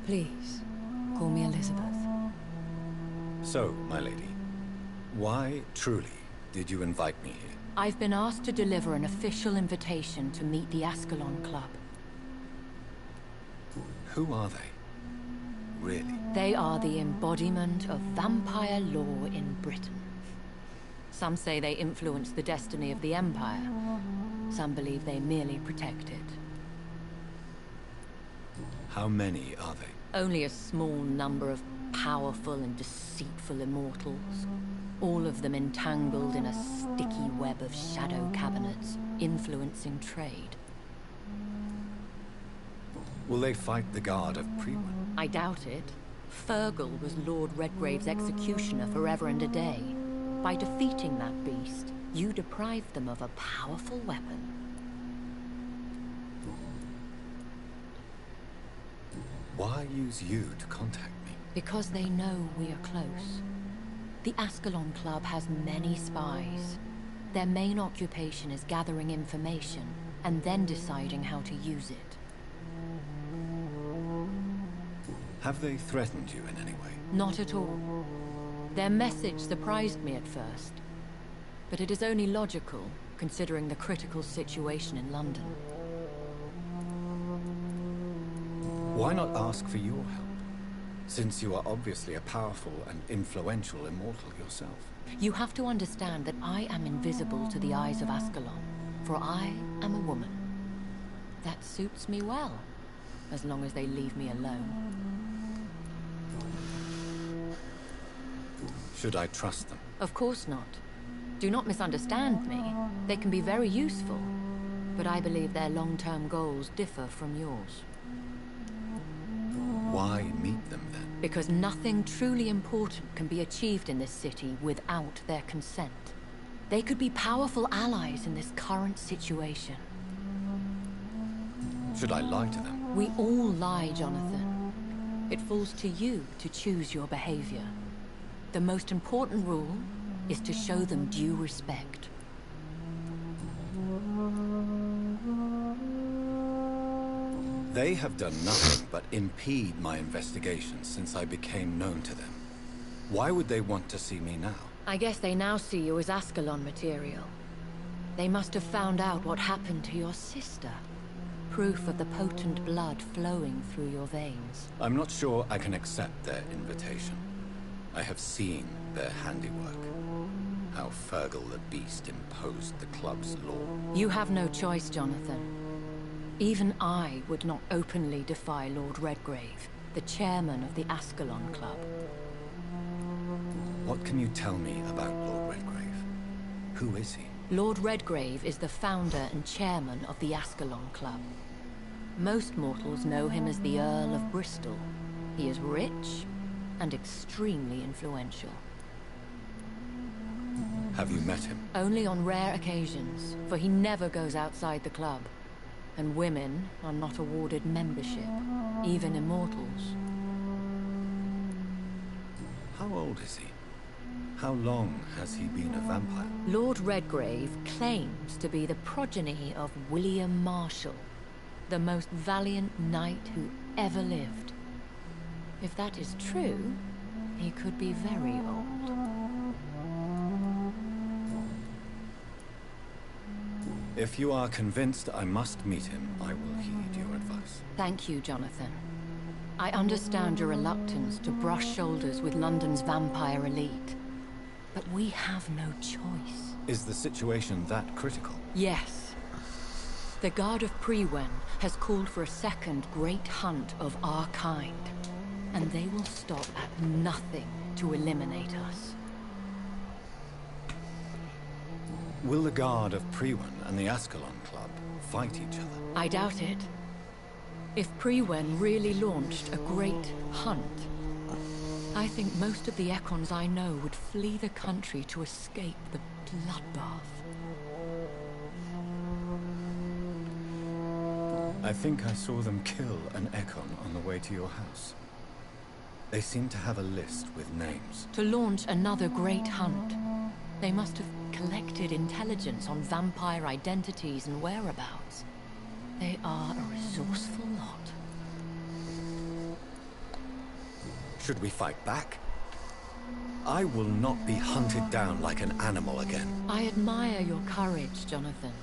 Please, call me Elizabeth. So, my lady, why, truly, did you invite me here? I've been asked to deliver an official invitation to meet the Ascalon Club. Who are they? Really? They are the embodiment of vampire law in Britain. Some say they influence the destiny of the Empire. Some believe they merely protect it. How many are they? Only a small number of powerful and deceitful immortals. All of them entangled in a sticky web of shadow cabinets, influencing trade. Will they fight the Guard of Prewen? I doubt it. Fergal was Lord Redgrave's executioner forever and a day. By defeating that beast, you deprived them of a powerful weapon. Why use you to contact me? Because they know we are close. The Ascalon Club has many spies. Their main occupation is gathering information and then deciding how to use it. Have they threatened you in any way? Not at all. Their message surprised me at first. But it is only logical, considering the critical situation in London. Why not ask for your help? Since you are obviously a powerful and influential immortal yourself. You have to understand that I am invisible to the eyes of Ascalon, for I am a woman. That suits me well, as long as they leave me alone. Should I trust them? Of course not. Do not misunderstand me. They can be very useful, but I believe their long-term goals differ from yours. Why meet them then? Because nothing truly important can be achieved in this city without their consent. They could be powerful allies in this current situation. Should I lie to them? We all lie, Jonathan. It falls to you to choose your behavior. The most important rule is to show them due respect. They have done nothing but impede my investigations since I became known to them. Why would they want to see me now? I guess they now see you as Ascalon material. They must have found out what happened to your sister. Proof of the potent blood flowing through your veins. I'm not sure I can accept their invitation. I have seen their handiwork. How Fergal the Beast imposed the club's law. You have no choice, Jonathan. Even I would not openly defy Lord Redgrave, the chairman of the Ascalon Club. What can you tell me about Lord Redgrave? Who is he? Lord Redgrave is the founder and chairman of the Ascalon Club. Most mortals know him as the Earl of Bristol. He is rich and extremely influential. Have you met him? Only on rare occasions, for he never goes outside the club. And women are not awarded membership, even immortals. How old is he? How long has he been a vampire? Lord Redgrave claims to be the progeny of William Marshall, the most valiant knight who ever lived. If that is true, he could be very old. If you are convinced I must meet him, I will heed your advice. Thank you, Jonathan. I understand your reluctance to brush shoulders with London's vampire elite. But we have no choice. Is the situation that critical? Yes. The Guard of Prewen has called for a second great hunt of our kind. And they will stop at nothing to eliminate us. Will the Guard of Prewen and the Ascalon Club fight each other? I doubt it. If Prewen really launched a great hunt, I think most of the Ekons I know would flee the country to escape the bloodbath. I think I saw them kill an Ekon on the way to your house. They seem to have a list with names. To launch another great hunt, they must have collected intelligence on vampire identities and whereabouts. They are a resourceful lot. Should we fight back? I will not be hunted down like an animal again. I admire your courage, Jonathan.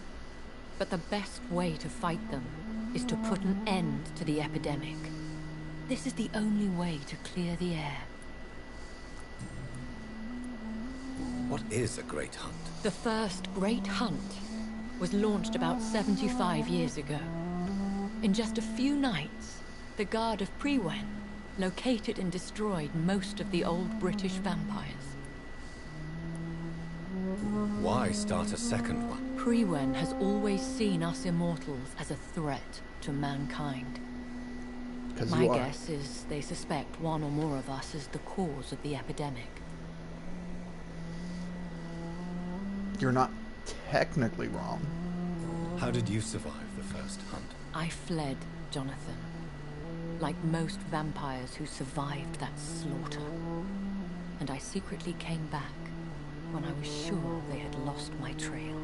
But the best way to fight them is to put an end to the epidemic. This is the only way to clear the air. What is a great hunt? The first great hunt was launched about 75 years ago. In just a few nights, the Guard of Prewen located and destroyed most of the old British vampires. Why start a second one? Prewen has always seen us immortals as a threat to mankind. My guess is they suspect one or more of us as the cause of the epidemic. You're not technically wrong. How did you survive the first hunt? I fled, Jonathan. like most vampires who survived that slaughter. And I secretly came back when I was sure they had lost my trail.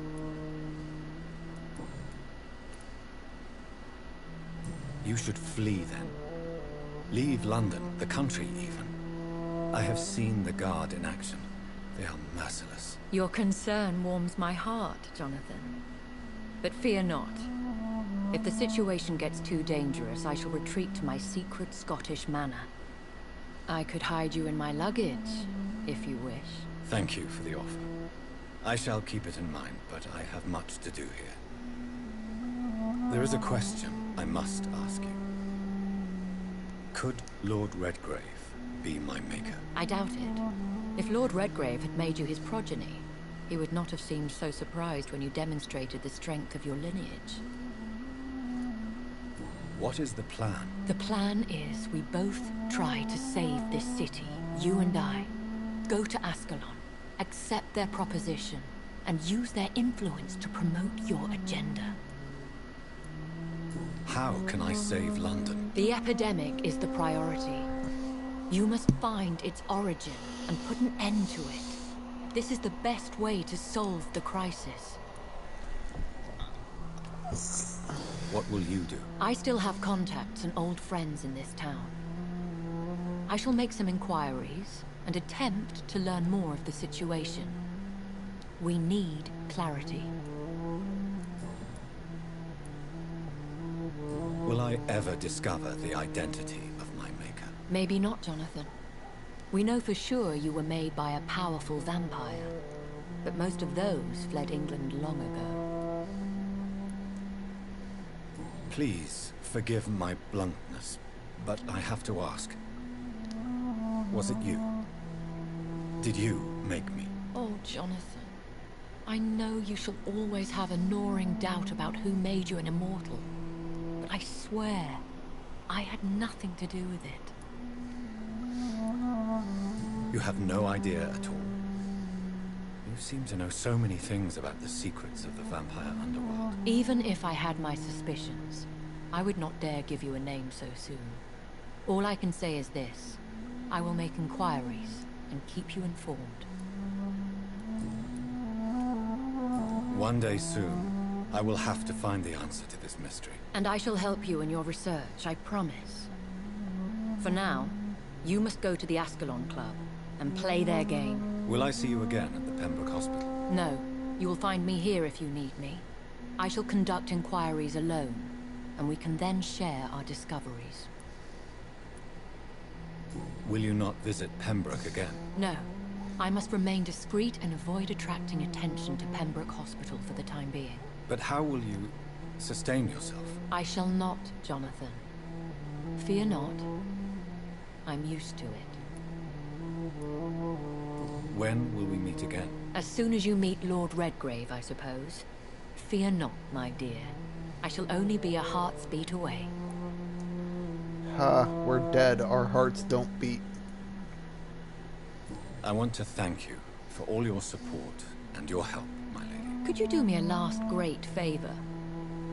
You should flee then. Leave London, the country even. I have seen the Guard in action. They are merciless. Your concern warms my heart, Jonathan. But fear not. If the situation gets too dangerous, I shall retreat to my secret Scottish manor. I could hide you in my luggage, if you wish. Thank you for the offer. I shall keep it in mind, but I have much to do here. There is a question I must ask you. Could Lord Redgrave be my maker? I doubt it. If Lord Redgrave had made you his progeny, he would not have seemed so surprised when you demonstrated the strength of your lineage. What is the plan? The plan is we both try to save this city, you and I. Go to Ascalon, accept their proposition, and use their influence to promote your agenda. How can I save London? The epidemic is the priority. You must find its origin and put an end to it. This is the best way to solve the crisis. What will you do? I still have contacts and old friends in this town. I shall make some inquiries and attempt to learn more of the situation. We need clarity. Will I ever discover the identity of my maker? Maybe not, Jonathan. We know for sure you were made by a powerful vampire, but most of those fled England long ago. Please forgive my bluntness, but I have to ask. Was it you? Did you make me? Oh, Jonathan. I know you shall always have a gnawing doubt about who made you an immortal. But I swear, I had nothing to do with it. You have no idea at all. You seem to know so many things about the secrets of the vampire underworld. Even if I had my suspicions, I would not dare give you a name so soon. All I can say is this. I will make inquiries and keep you informed. One day soon, I will have to find the answer to this mystery. And I shall help you in your research, I promise. For now, you must go to the Ascalon Club and play their game. Will I see you again at the Pembroke Hospital? No. You will find me here if you need me. I shall conduct inquiries alone, and we can then share our discoveries. Will you not visit Pembroke again? No. I must remain discreet and avoid attracting attention to Pembroke Hospital for the time being. But how will you sustain yourself? I shall not, Jonathan. Fear not. I'm used to it. When will we meet again? As soon as you meet Lord Redgrave, I suppose. Fear not, my dear. I shall only be a heart's beat away. Ha, we're dead. Our hearts don't beat. I want to thank you for all your support and your help, my lady. Could you do me a last great favor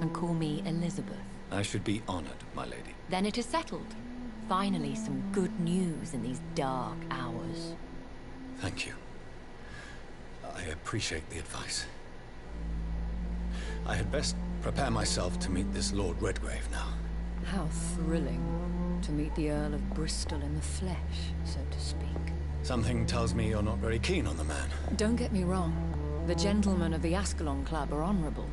and call me Elizabeth? I should be honored, my lady. Then it is settled. Finally, some good news in these dark hours. Thank you. I appreciate the advice. I had best prepare myself to meet this Lord Redgrave now. How thrilling to meet the Earl of Bristol in the flesh, so to speak. Something tells me you're not very keen on the man. Don't get me wrong. The gentlemen of the Ascalon Club are honorable,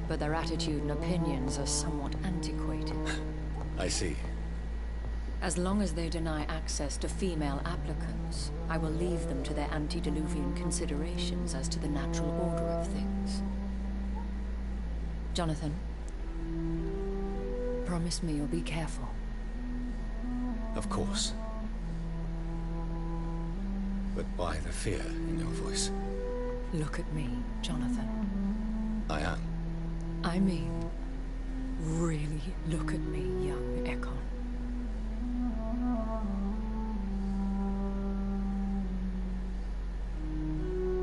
but their attitude and opinions are somewhat antiquated. I see. As long as they deny access to female applicants, I will leave them to their antediluvian considerations as to the natural order of things. Jonathan, promise me you'll be careful. Of course. But why the fear in your voice? Look at me, Jonathan. I am. I mean, really look at me, young Ekon.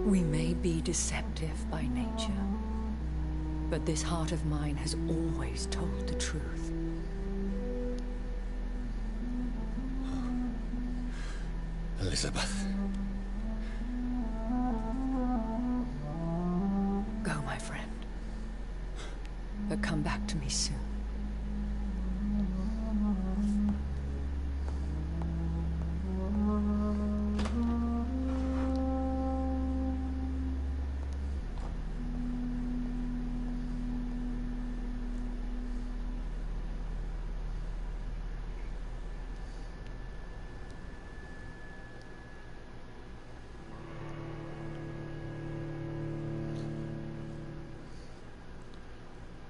We may be deceptive by nature, but this heart of mine has always told the truth. Elizabeth. Go, my friend. But come back to me soon.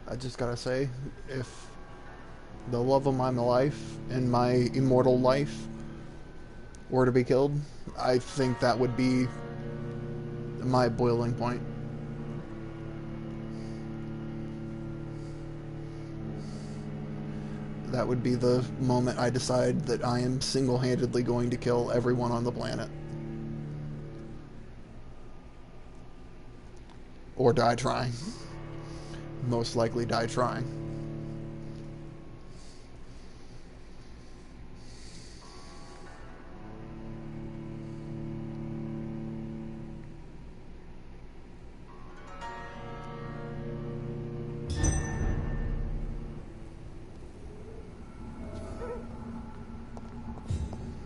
I just gotta say, if the love of my life and my immortal life were to be killed, I think that would be my boiling point. That would be the moment I decide that I am single-handedly going to kill everyone on the planet. Or die trying. Most likely die trying.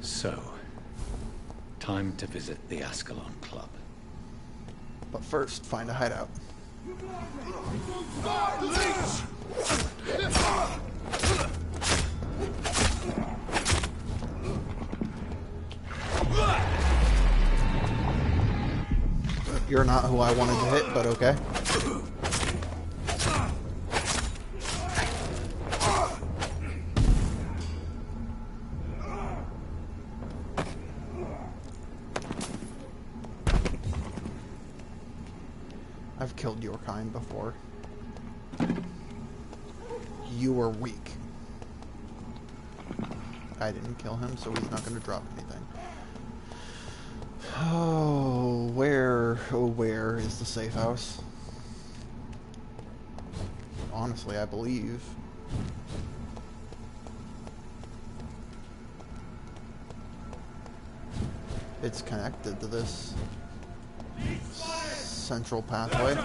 So, time to visit the Ascalon Club. But first, find a hideout. You're not who I wanted to hit, but okay. I've killed your kind before. You were weak. I didn't kill him, so he's not going to drop anything. Oh, where is the safe house? Honestly, I believe. It's connected to this central pathway.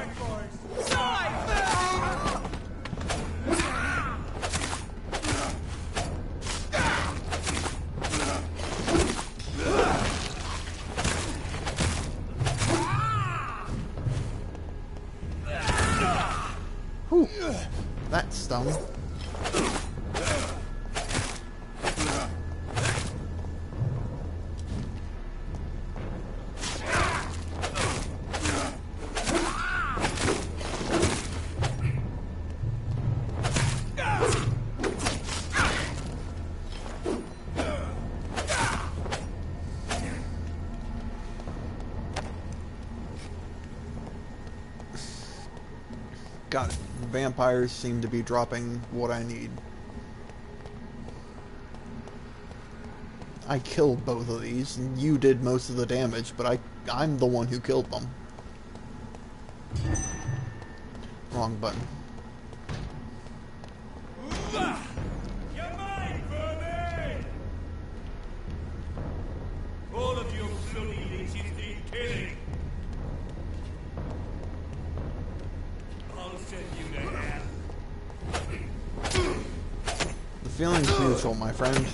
Whew, that stung. Got it. Vampires seem to be dropping what I need. I killed both of these, and you did most of the damage, but I'm the one who killed them. Wrong button. You're mine, Bernie! All of you bloody leeches need killing. I'll send you to hell. The feeling's mutual, my friend.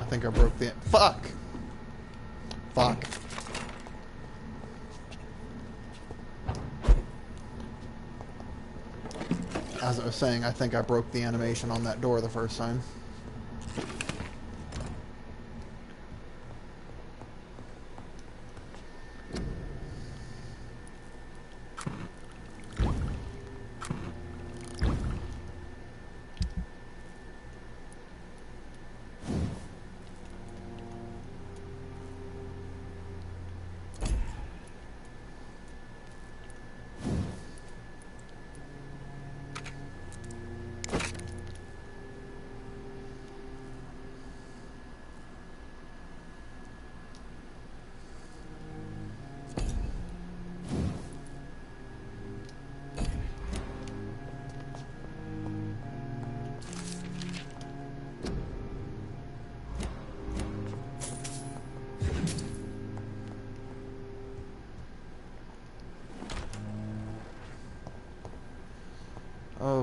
I think I broke the... Fuck! Fuck. As I was saying, I think I broke the animation on that door the first time.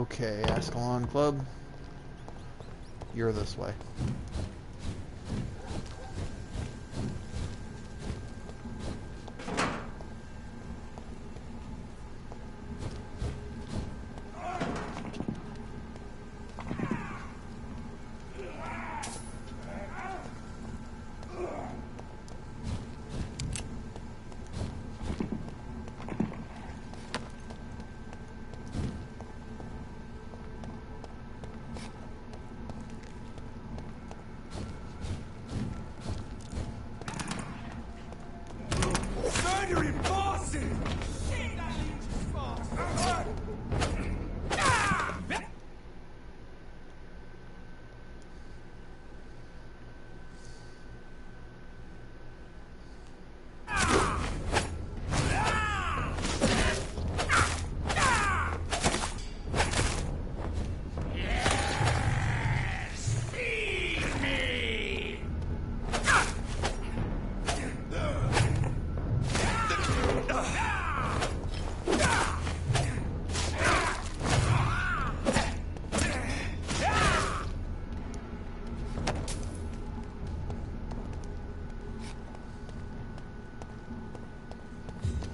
Okay, Ascalon Club. You're this way. Murdering bosses!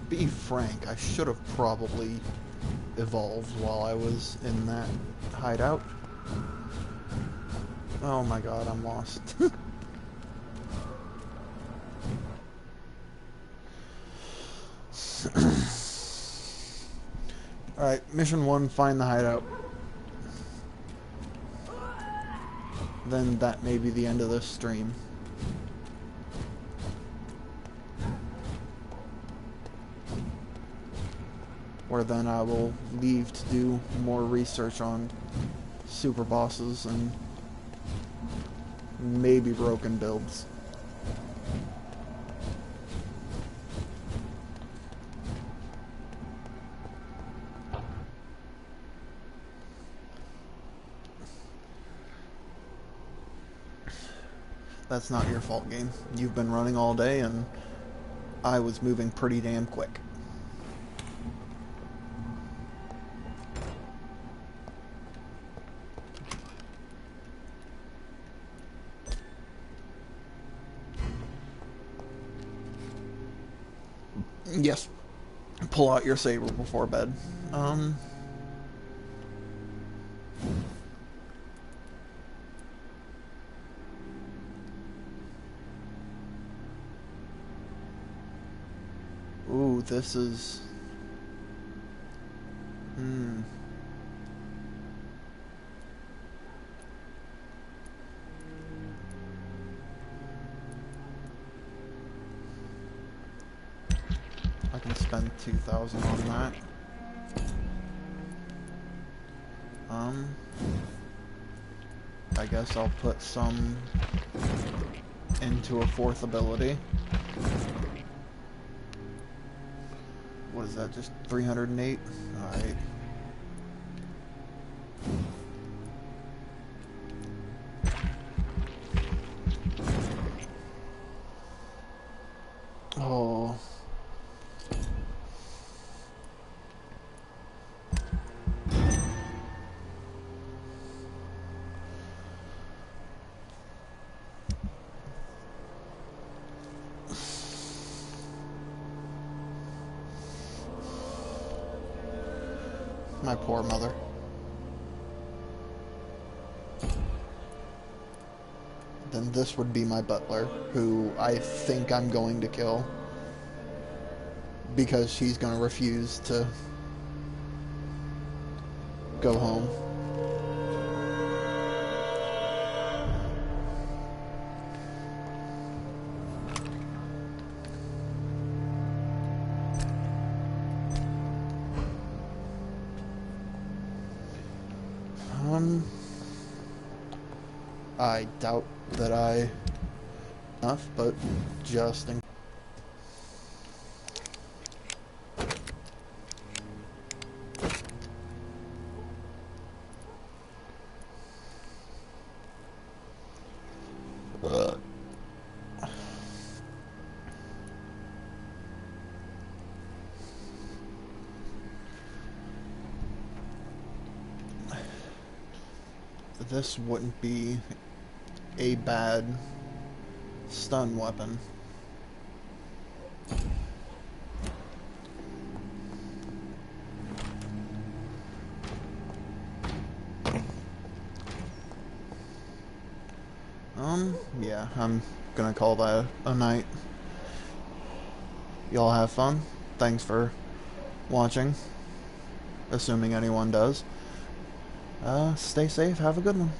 Be frank, I should have probably evolved while I was in that hideout. Oh my god, I'm lost. Alright, mission 1, find the hideout. Then that may be the end of this stream. Where then I will leave to do more research on super bosses and maybe broken builds. That's not your fault, game. You've been running all day and I was moving pretty damn quick. Yes. Pull out your saber before bed. Ooh, this is... I can spend 2,000 on that. I guess I'll put some into a 4th ability. What is that, just 308? Alright. Oh. My poor mother. Then this would be my butler, who I think I'm going to kill. Because she's going to refuse to go home. I doubt that I enough, but just in this wouldn't be a bad stun weapon. Yeah, I'm gonna call that a night. Y'all have fun. Thanks for watching. Assuming anyone does. Stay safe. Have a good one.